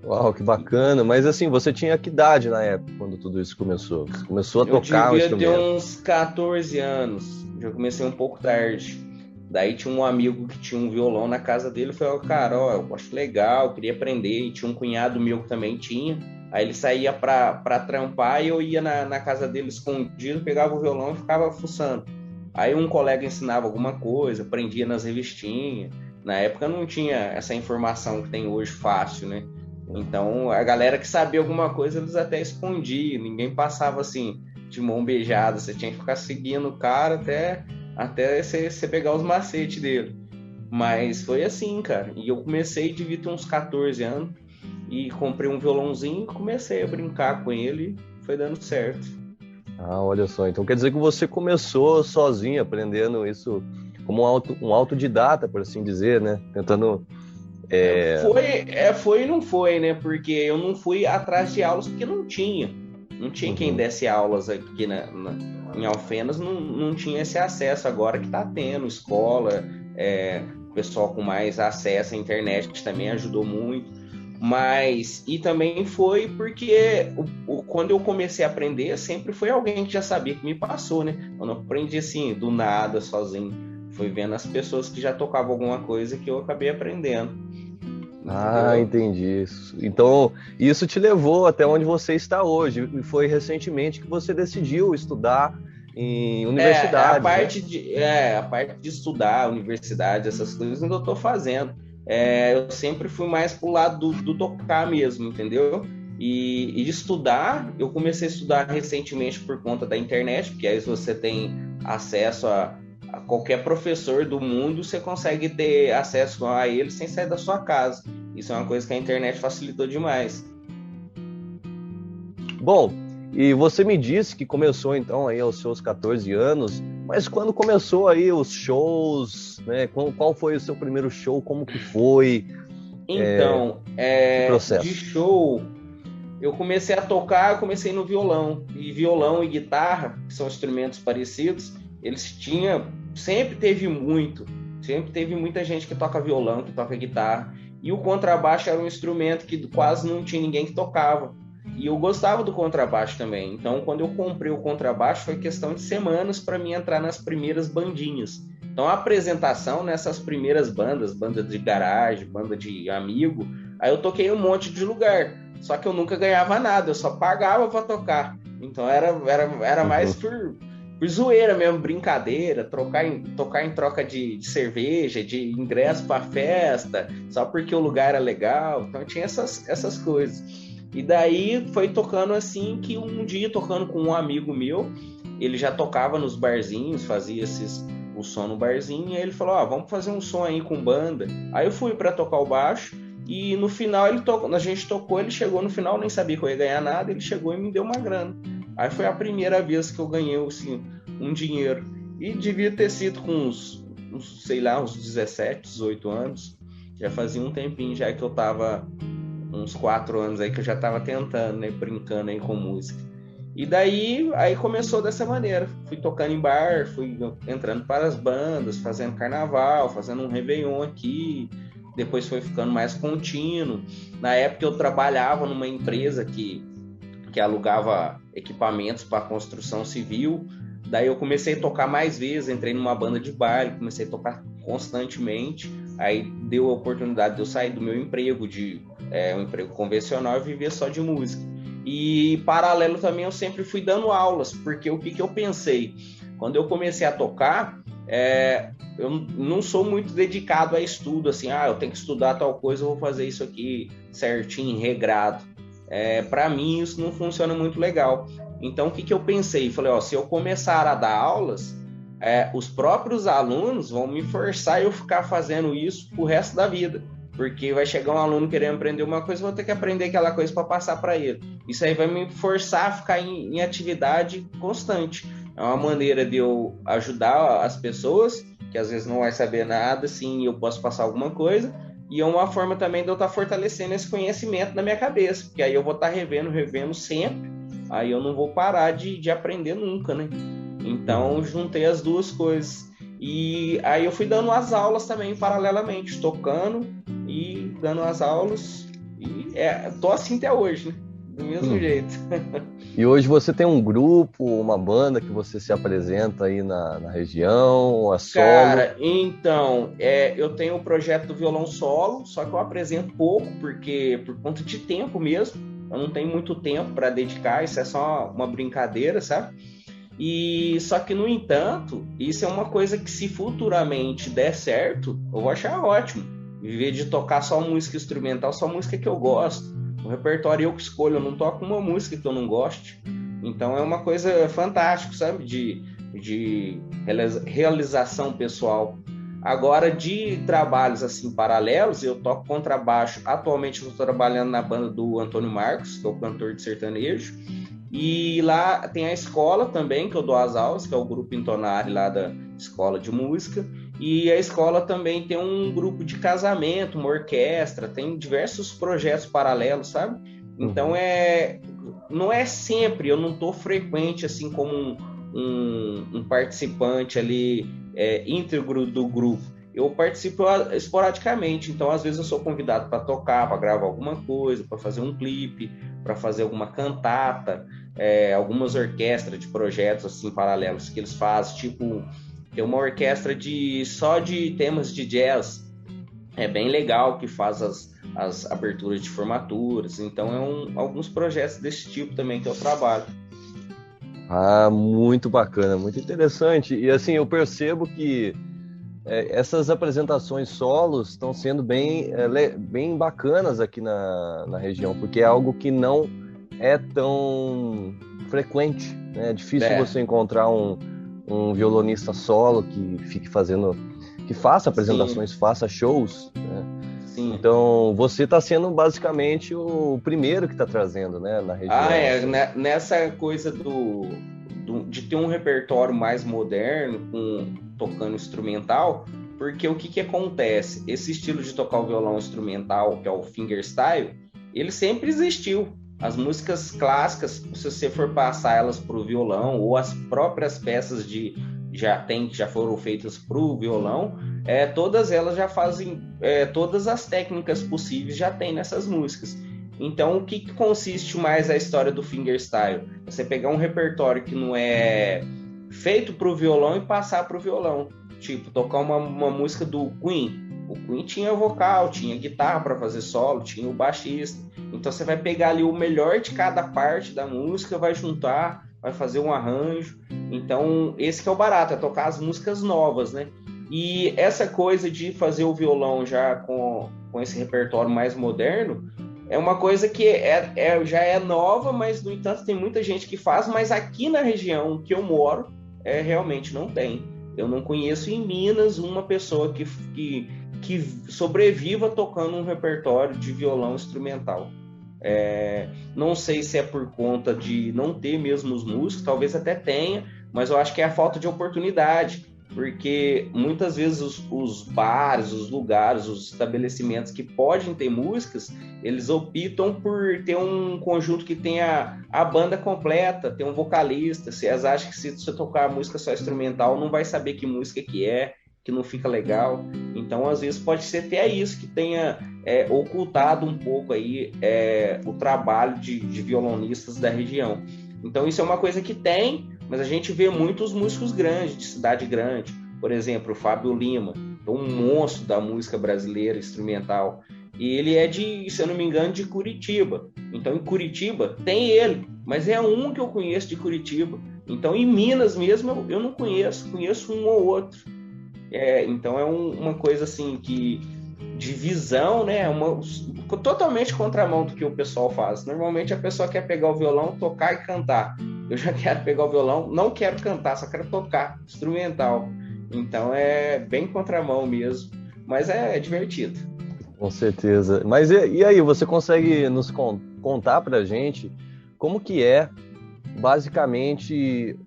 Uau, que bacana. Mas assim, você tinha que idade na época, quando tudo isso começou? Você começou a tocar o instrumento? Eu devia ter uns 14 anos. Já comecei um pouco tarde. Daí tinha um amigo que tinha um violão na casa dele. Eu falei, cara, eu acho legal, queria aprender. E tinha um cunhado meu que também tinha. Aí ele saía pra trampar e eu ia na casa dele escondido, pegava o violão e ficava fuçando. Aí um colega ensinava alguma coisa, aprendia nas revistinhas. Na época não tinha essa informação que tem hoje fácil, né? Então, a galera que sabia alguma coisa, eles até escondiam. Ninguém passava, assim, de mão beijada. Você tinha que ficar seguindo o cara até você pegar os macetes dele. Mas foi assim, cara. E eu comecei, devia ter uns 14 anos. E comprei um violãozinho e comecei a brincar com ele. E foi dando certo. Ah, olha só. Então, quer dizer que você começou sozinho, aprendendo isso como um autodidata, por assim dizer, né? Tentando... Foi e não foi, né? Porque eu não fui atrás de aulas porque não tinha quem desse aulas aqui em Alfenas, não tinha esse acesso. Agora que tá tendo escola, pessoal com mais acesso à internet também ajudou muito. Mas, e também foi porque quando eu comecei a aprender, sempre foi alguém que já sabia, que me passou, né? Eu não aprendi assim, do nada, sozinho. Fui vendo as pessoas que já tocavam alguma coisa que eu acabei aprendendo. Ah, entendi isso. Então, isso te levou até onde você está hoje. E foi recentemente que você decidiu estudar em universidade. A parte de estudar, universidade, essas coisas, ainda eu estou fazendo. Eu sempre fui mais pro lado do tocar mesmo, entendeu? E de estudar, eu comecei a estudar recentemente por conta da internet, porque aí você tem acesso a qualquer professor do mundo, você consegue ter acesso a ele sem sair da sua casa. Isso é uma coisa que a internet facilitou demais. Bom, e você me disse que começou então aí aos seus 14 anos, mas quando começou aí os shows, né? Qual foi o seu primeiro show? Como que foi? Então, processo? De show, eu comecei a tocar, eu comecei no violão. E violão e guitarra, que são instrumentos parecidos, sempre teve muita gente que toca violão, que toca guitarra, e o contrabaixo era um instrumento que quase não tinha ninguém que tocava, e eu gostava do contrabaixo também. Então quando eu comprei o contrabaixo foi questão de semanas para mim entrar nas primeiras bandinhas. Então a apresentação nessas primeiras bandas, banda de garagem, banda de amigo, aí eu toquei um monte de lugar, só que eu nunca ganhava nada, eu só pagava para tocar. Então era mais por zoeira mesmo, brincadeira, tocar em troca de cerveja, de ingresso para festa, só porque o lugar era legal. Então tinha essas coisas. E daí foi tocando assim, que um dia tocando com um amigo meu, ele já tocava nos barzinhos, fazia o som no barzinho, e aí ele falou, vamos fazer um som aí com banda. Aí eu fui para tocar o baixo, E no final a gente tocou, ele chegou no final, nem sabia que eu ia ganhar nada, ele chegou e me deu uma grana. Aí foi a primeira vez que eu ganhei assim, um dinheiro. E devia ter sido com uns 17, 18 anos. Já fazia um tempinho já que eu tava, uns 4 anos aí que eu já tava tentando, né, brincando aí com música. E daí, aí começou dessa maneira. Fui tocando em bar, fui entrando para as bandas, fazendo carnaval, fazendo um réveillon aqui. Depois foi ficando mais contínuo. Na época eu trabalhava numa empresa que alugava equipamentos para construção civil. Daí eu comecei a tocar mais vezes, entrei numa banda de baile, comecei a tocar constantemente. Aí deu a oportunidade de eu sair do meu emprego, um emprego convencional, e viver só de música. E paralelo também eu sempre fui dando aulas, porque o que eu pensei? Quando eu comecei a tocar, eu não sou muito dedicado a estudo, assim, eu tenho que estudar tal coisa, eu vou fazer isso aqui certinho, regrado. Para mim isso não funciona muito legal. Então o que eu pensei? Falei, se eu começar a dar aulas, os próprios alunos vão me forçar a eu ficar fazendo isso pro resto da vida. Porque vai chegar um aluno querendo aprender uma coisa, eu vou ter que aprender aquela coisa para passar para ele. Isso aí vai me forçar a ficar em atividade constante. É uma maneira de eu ajudar as pessoas, que às vezes não vai saber nada, sim, eu posso passar alguma coisa. E é uma forma também de eu estar fortalecendo esse conhecimento na minha cabeça, porque aí eu vou estar revendo sempre, aí eu não vou parar de aprender nunca, né? Então, juntei as duas coisas. E aí eu fui dando as aulas também, paralelamente, tocando e dando as aulas. E tô assim até hoje, né? Do mesmo jeito. E hoje você tem um grupo, uma banda que você se apresenta aí na região, a solo? Cara, então, eu tenho o projeto do violão solo, só que eu apresento pouco, porque por conta de tempo mesmo. Eu não tenho muito tempo para dedicar, isso é só uma brincadeira, sabe? E só que, no entanto, isso é uma coisa que, se futuramente der certo, eu vou achar ótimo. Viver de tocar só música instrumental, só música que eu gosto. O repertório eu que escolho, eu não toco uma música que eu não goste. Então é uma coisa fantástica, sabe? De realização pessoal. Agora, de trabalhos assim paralelos, eu toco contrabaixo. Atualmente eu estou trabalhando na banda do Antônio Marcos, que é o cantor de sertanejo. E lá tem a escola também, que eu dou as aulas, que é o grupo Intonare lá da escola de música. E a escola também tem um grupo de casamento, uma orquestra, tem diversos projetos paralelos, sabe? Então não é sempre, eu não estou frequente assim como um participante ali íntegro do grupo. Eu participo esporadicamente, então às vezes eu sou convidado para tocar, para gravar alguma coisa, para fazer um clipe, para fazer alguma cantata, algumas orquestras de projetos assim paralelos que eles fazem, tipo, tem uma orquestra só de temas de jazz, é bem legal, que faz as aberturas de formaturas, então alguns projetos desse tipo também que eu trabalho. Muito bacana, muito interessante, e assim, eu percebo que essas apresentações solos estão sendo bem bacanas aqui na região, porque é algo que não é tão frequente, né? É difícil você encontrar um violonista solo que faça apresentações, faça shows, né? Sim. Então você está sendo basicamente o primeiro que está trazendo, né, na região. Nessa coisa de ter um repertório mais moderno, tocando instrumental, porque o que acontece? Esse estilo de tocar o violão instrumental, que é o fingerstyle, ele sempre existiu. As músicas clássicas, se você for passar elas para o violão, ou as próprias peças que já foram feitas para o violão, todas elas já fazem, todas as técnicas possíveis já tem nessas músicas. Então, o que consiste mais a história do fingerstyle? Você pegar um repertório que não é feito para o violão e passar para o violão. Tipo, tocar uma música do Queen. O Queen tinha vocal, tinha guitarra para fazer solo, tinha o baixista. Então, você vai pegar ali o melhor de cada parte da música, vai juntar, vai fazer um arranjo. Então, esse que é o barato, é tocar as músicas novas, né? E essa coisa de fazer o violão já com esse repertório mais moderno, é uma coisa que já é nova, mas, no entanto, tem muita gente que faz, mas aqui na região que eu moro, realmente não tem. Eu não conheço em Minas uma pessoa que que sobreviva tocando um repertório de violão instrumental. Não sei se é por conta de não ter mesmo os músicos, talvez até tenha, mas eu acho que é a falta de oportunidade, porque muitas vezes os bares, os lugares, os estabelecimentos que podem ter músicas, eles optam por ter um conjunto que tenha a banda completa, ter um vocalista. Se elas acham que se você tocar música só instrumental, não vai saber que música que não fica legal. Então, às vezes, pode ser até isso que tenha ocultado um pouco aí o trabalho de violonistas da região. Então, isso é uma coisa que tem, mas a gente vê muitos músicos grandes, de cidade grande. Por exemplo, o Fábio Lima, um monstro da música brasileira instrumental. E ele é se eu não me engano, de Curitiba. Então, em Curitiba, tem ele, mas é um que eu conheço de Curitiba. Então, em Minas mesmo, eu não conheço um ou outro. Então, é uma coisa assim de visão, né? Totalmente contramão do que o pessoal faz. Normalmente, a pessoa quer pegar o violão, tocar e cantar. Eu já quero pegar o violão, não quero cantar, só quero tocar, instrumental. Então, é bem contramão mesmo, mas é divertido. Com certeza. Mas e aí, você consegue nos contar pra gente como que é, basicamente,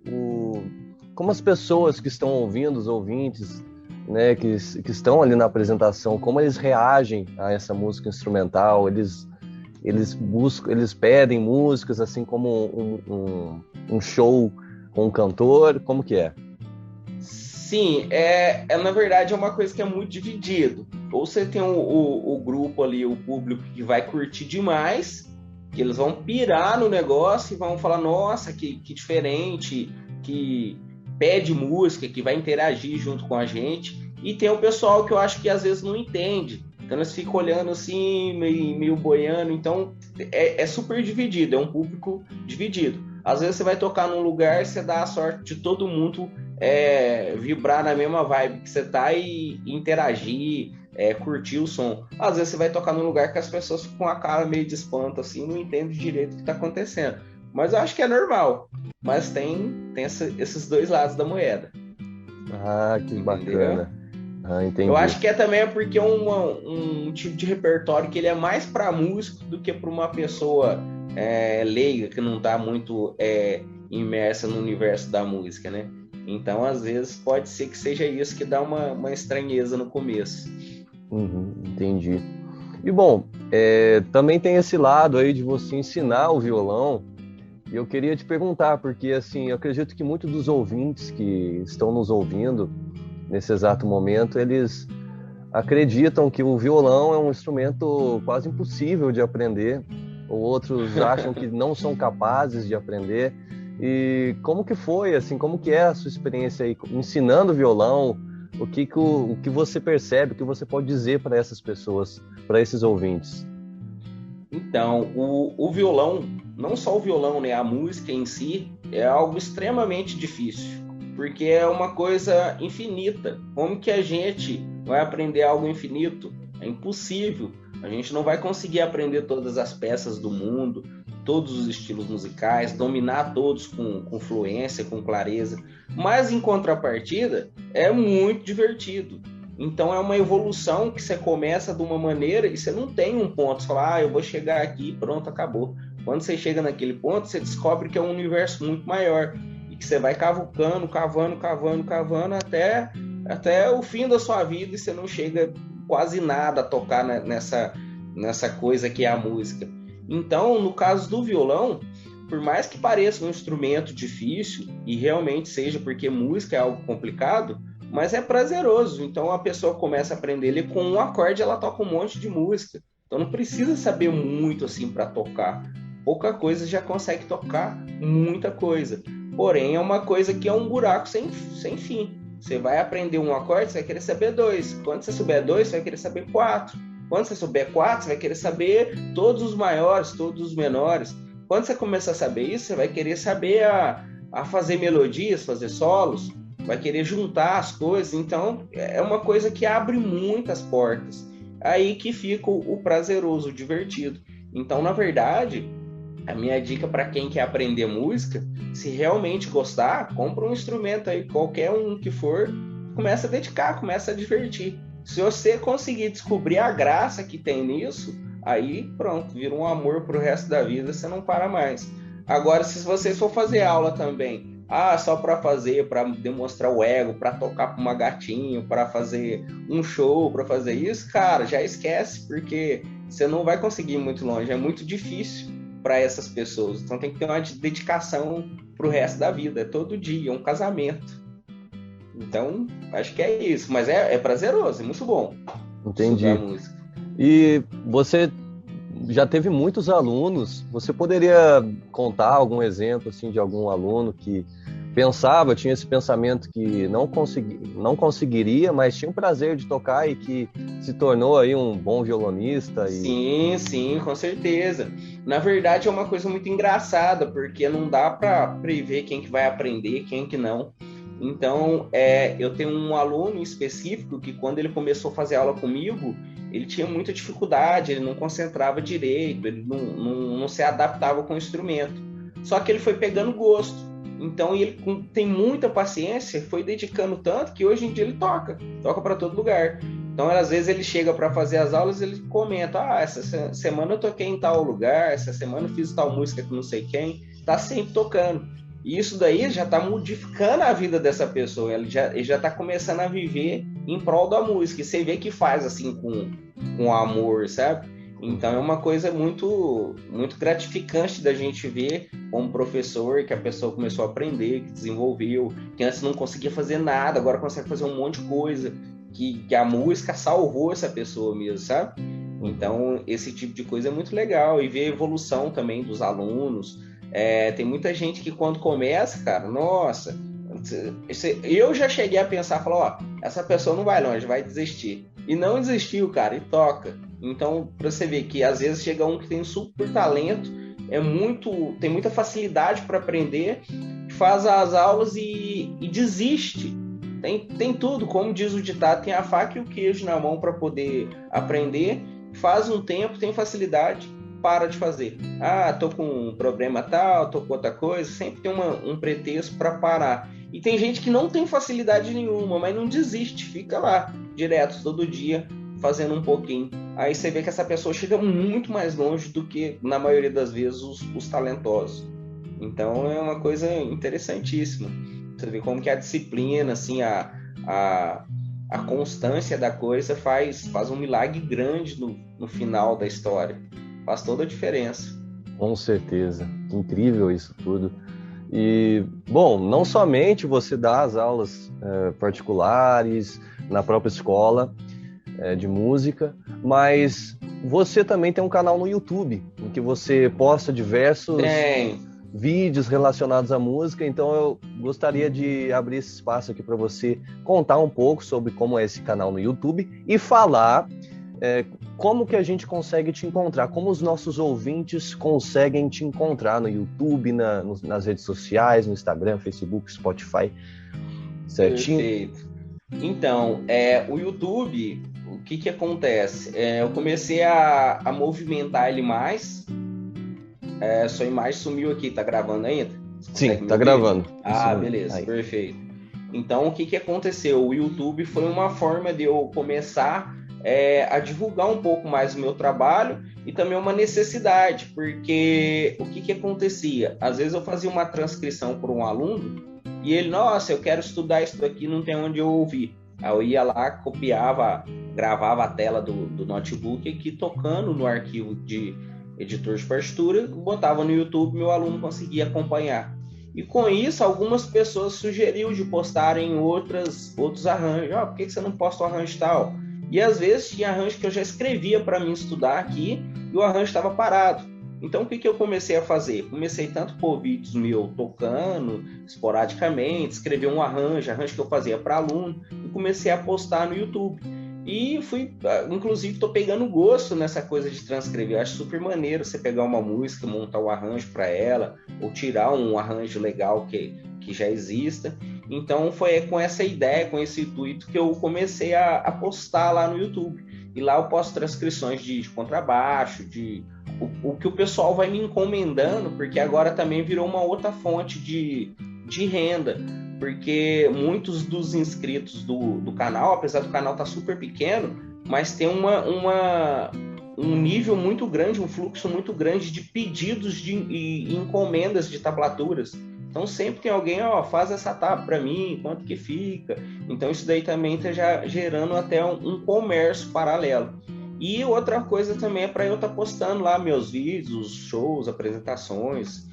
como as pessoas que estão ouvindo, os ouvintes, né, que estão ali na apresentação, como eles reagem a essa música instrumental? Eles pedem músicas, assim como um show com um cantor, como que é? Sim, na verdade é uma coisa que é muito dividido. Ou você tem o grupo ali, o público que vai curtir demais, que eles vão pirar no negócio e vão falar, nossa, que diferente, que pede música, que vai interagir junto com a gente. E tem o pessoal que eu acho que às vezes não entende. Então eles ficam olhando assim, meio boiando. Então é super dividido, é um público dividido. Às vezes você vai tocar num lugar, você dá a sorte de todo mundo vibrar na mesma vibe que você tá e interagir, curtir o som. Às vezes você vai tocar num lugar que as pessoas ficam com a cara meio de espanto, assim, não entendem direito o que tá acontecendo. Mas eu acho que é normal. Mas tem esses dois lados da moeda. Ah, que bacana. Entendi. Eu acho que também porque é um tipo de repertório que ele é mais para músico do que para uma pessoa leiga, que não está muito imersa no universo da música, né? Então, às vezes, pode ser que seja isso que dá uma estranheza no começo. Entendi. E, bom, também tem esse lado aí de você ensinar o violão. E eu queria te perguntar, porque, assim, eu acredito que muitos dos ouvintes que estão nos ouvindo nesse exato momento, eles acreditam que o violão é um instrumento quase impossível de aprender, ou outros acham que não são capazes de aprender. E como que foi, assim, como que é a sua experiência aí ensinando violão? O que você percebe, o que você pode dizer para essas pessoas, para esses ouvintes? Então, o violão, não só o violão, né, a música em si, é algo extremamente difícil, porque é uma coisa infinita. Como que a gente vai aprender algo infinito? É impossível. A gente não vai conseguir aprender todas as peças do mundo, todos os estilos musicais, dominar todos com fluência, com clareza. Mas, em contrapartida, é muito divertido. Então, é uma evolução que você começa de uma maneira e você não tem um ponto. Você fala, eu vou chegar aqui e pronto, acabou. Quando você chega naquele ponto, você descobre que é um universo muito maior. E que você vai cavando até o fim da sua vida e você não chega quase nada a tocar nessa coisa que é a música. Então, no caso do violão, por mais que pareça um instrumento difícil, e realmente seja, porque música é algo complicado, mas é prazeroso. Então, a pessoa começa a aprender ele com um acorde, ela toca um monte de música. Então, não precisa saber muito assim para tocar. Pouca coisa já consegue tocar muita coisa. Porém, é uma coisa que é um buraco sem fim. Você vai aprender um acorde, você vai querer saber 2. Quando você souber 2, você vai querer saber 4. Quando você souber 4, você vai querer saber todos os maiores, todos os menores. Quando você começar a saber isso, você vai querer saber a fazer melodias, fazer solos, vai querer juntar as coisas. Então, é uma coisa que abre muitas portas. Aí que fica o prazeroso, o divertido. Então, na verdade, a minha dica para quem quer aprender música, se realmente gostar, compra um instrumento aí, qualquer um que for, começa a dedicar, começa a divertir. Se você conseguir descobrir a graça que tem nisso, aí pronto, vira um amor pro resto da vida, você não para mais. Agora, se vocês for fazer aula também, só para fazer, para demonstrar o ego, para tocar para uma gatinha, para fazer um show, para fazer isso, cara, já esquece, porque você não vai conseguir ir muito longe, é muito difícil para essas pessoas. Então tem que ter uma dedicação pro resto da vida, é todo dia, é um casamento. Então, acho que é isso, mas é prazeroso, é muito bom. Entendi. E você já teve muitos alunos, você poderia contar algum exemplo assim, de algum aluno que tinha esse pensamento que não conseguiria, mas tinha o prazer de tocar e que se tornou aí um bom violonista? Sim, com certeza. Na verdade é uma coisa muito engraçada, porque não dá para prever quem que vai aprender, quem que não. Então, eu tenho um aluno específico que quando ele começou a fazer aula comigo, ele tinha muita dificuldade, ele não concentrava direito, ele não se adaptava com o instrumento. Só que ele foi pegando gosto. Então, ele tem muita paciência, foi dedicando tanto que hoje em dia ele toca para todo lugar. Então, às vezes ele chega para fazer as aulas, ele comenta, essa semana eu toquei em tal lugar, essa semana eu fiz tal música com não sei quem, tá sempre tocando. E isso daí já está modificando a vida dessa pessoa, ele já está começando a viver em prol da música, e você vê que faz assim com amor, sabe? Então é uma coisa muito, muito gratificante da gente ver como professor, que a pessoa começou a aprender, que desenvolveu, que antes não conseguia fazer nada, agora consegue fazer um monte de coisa, que a música salvou essa pessoa mesmo, sabe? Então esse tipo de coisa é muito legal, e ver a evolução também dos alunos. Tem muita gente que quando começa, cara, nossa, eu já cheguei a pensar, falar, essa pessoa não vai longe, vai desistir. E não desistiu, cara, e toca. Então, pra você ver que às vezes chega um que tem super talento, tem muita facilidade para aprender, faz as aulas e desiste. Tem tudo, como diz o ditado, tem a faca e o queijo na mão para poder aprender, faz um tempo, tem facilidade, para de fazer. Tô com um problema tal, tô com outra coisa, sempre tem um pretexto para parar. E tem gente que não tem facilidade nenhuma, mas não desiste, fica lá, direto, todo dia, fazendo um pouquinho. Aí você vê que essa pessoa chega muito mais longe do que, na maioria das vezes, os talentosos. Então é uma coisa interessantíssima. Você vê como que a disciplina, assim, a constância da coisa faz um milagre grande no final da história. Faz toda a diferença. Com certeza. Incrível isso tudo. E, bom, não somente você dá as aulas particulares na própria escola de música, mas você também tem um canal no YouTube, em que você posta diversos vídeos relacionados à música. Então eu gostaria de abrir esse espaço aqui para você contar um pouco sobre como é esse canal no YouTube e falar como que a gente consegue te encontrar, como os nossos ouvintes conseguem te encontrar no YouTube, nas redes sociais, no Instagram, Facebook, Spotify, certinho? Perfeito. Então, o YouTube, o que acontece? Eu comecei a movimentar ele mais. Sua imagem sumiu aqui, tá gravando ainda? Sim, tá gravando. Beleza, aí. Perfeito. Então, o que aconteceu? O YouTube foi uma forma de eu começar a divulgar um pouco mais o meu trabalho e também uma necessidade, porque o que acontecia? Às vezes eu fazia uma transcrição por um aluno e ele, nossa, eu quero estudar isso aqui, não tem onde eu ouvir. Aí eu ia lá, copiava, gravava a tela do notebook aqui, tocando no arquivo de editor de partitura, botava no YouTube, meu aluno conseguia acompanhar. E com isso, algumas pessoas sugeriram de postarem outros arranjos. Por que você não posta o arranjo tal? E às vezes tinha arranjo que eu já escrevia para mim estudar aqui e o arranjo estava parado. Então o que eu comecei a fazer? Comecei tanto por vídeos meus tocando esporadicamente, escrever um arranjo que eu fazia para aluno e comecei a postar no YouTube. E inclusive estou pegando gosto nessa coisa de transcrever. Eu acho super maneiro você pegar uma música, montar um arranjo para ela, ou tirar um arranjo legal que já exista. Então foi com essa ideia, com esse intuito que eu comecei a postar lá no YouTube. E lá eu posto transcrições de contrabaixo, o que o pessoal vai me encomendando, porque agora também virou uma outra fonte de renda. porque muitos dos inscritos do canal, apesar do canal estar super pequeno, mas tem um nível muito grande, um fluxo muito grande de pedidos e encomendas de tablaturas. Então sempre tem alguém, faz essa tábua para mim, quanto que fica? Então isso daí também está já gerando até um comércio paralelo. E outra coisa também é para eu estar postando lá meus vídeos, shows, apresentações,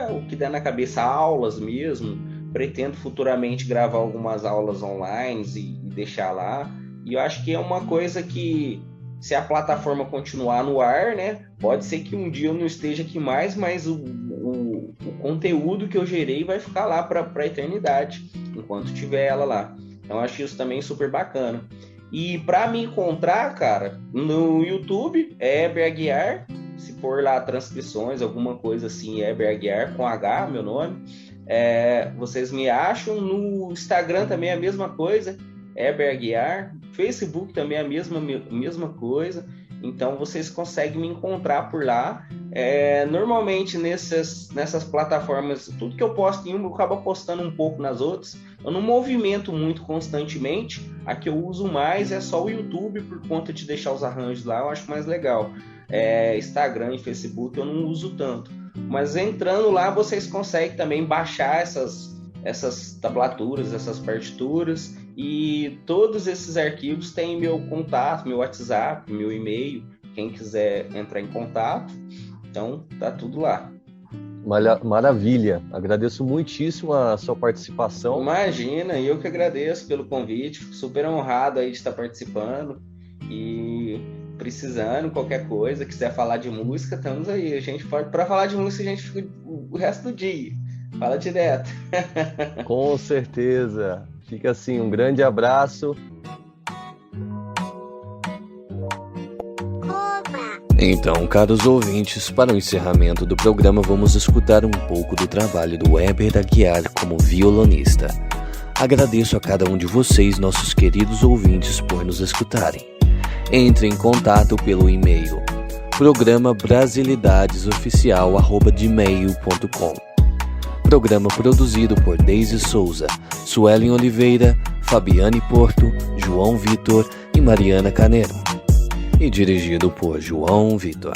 o que der na cabeça, aulas mesmo. Pretendo futuramente gravar algumas aulas online e deixar lá. E eu acho que é uma coisa que, se a plataforma continuar no ar, né, pode ser que um dia eu não esteja aqui mais, mas o conteúdo que eu gerei vai ficar lá para a eternidade, enquanto tiver ela lá. Então eu acho isso também super bacana. E para me encontrar, cara, no YouTube é Eber Aguiar. Se for lá transcrições, alguma coisa assim, Eber Aguiar, com H, meu nome. Vocês me acham. No Instagram também é a mesma coisa, Eber Aguiar. Facebook também é a mesma coisa. Então vocês conseguem me encontrar por lá. Normalmente nessas plataformas, tudo que eu posto em uma, eu acabo postando um pouco nas outras. Eu não movimento muito constantemente. A que eu uso mais é só o YouTube, por conta de deixar os arranjos lá, eu acho mais legal. Instagram e Facebook eu não uso tanto. Mas entrando lá, vocês conseguem também baixar essas tablaturas, essas partituras, e todos esses arquivos têm meu contato, meu WhatsApp, meu e-mail, quem quiser entrar em contato. Então tá tudo lá. Maravilha, agradeço muitíssimo a sua participação. Imagina, eu que agradeço pelo convite, fico super honrado aí de estar participando, e precisando, qualquer coisa, quiser falar de música, estamos aí. A gente pode, para falar de música, a gente fica o resto do dia, fala direto. Com certeza, fica assim, um grande abraço. Então, caros ouvintes, para o encerramento do programa, vamos escutar um pouco do trabalho do Eber Aguiar como violonista. Agradeço a cada um de vocês, nossos queridos ouvintes, por nos escutarem. Entre em contato pelo e-mail programabrasilidadesoficial@gmail.com. Programa produzido por Deise Souza, Suelen Oliveira, Fabiane Porto, João Vitor e Mariana Caneiro. E dirigido por João Vitor.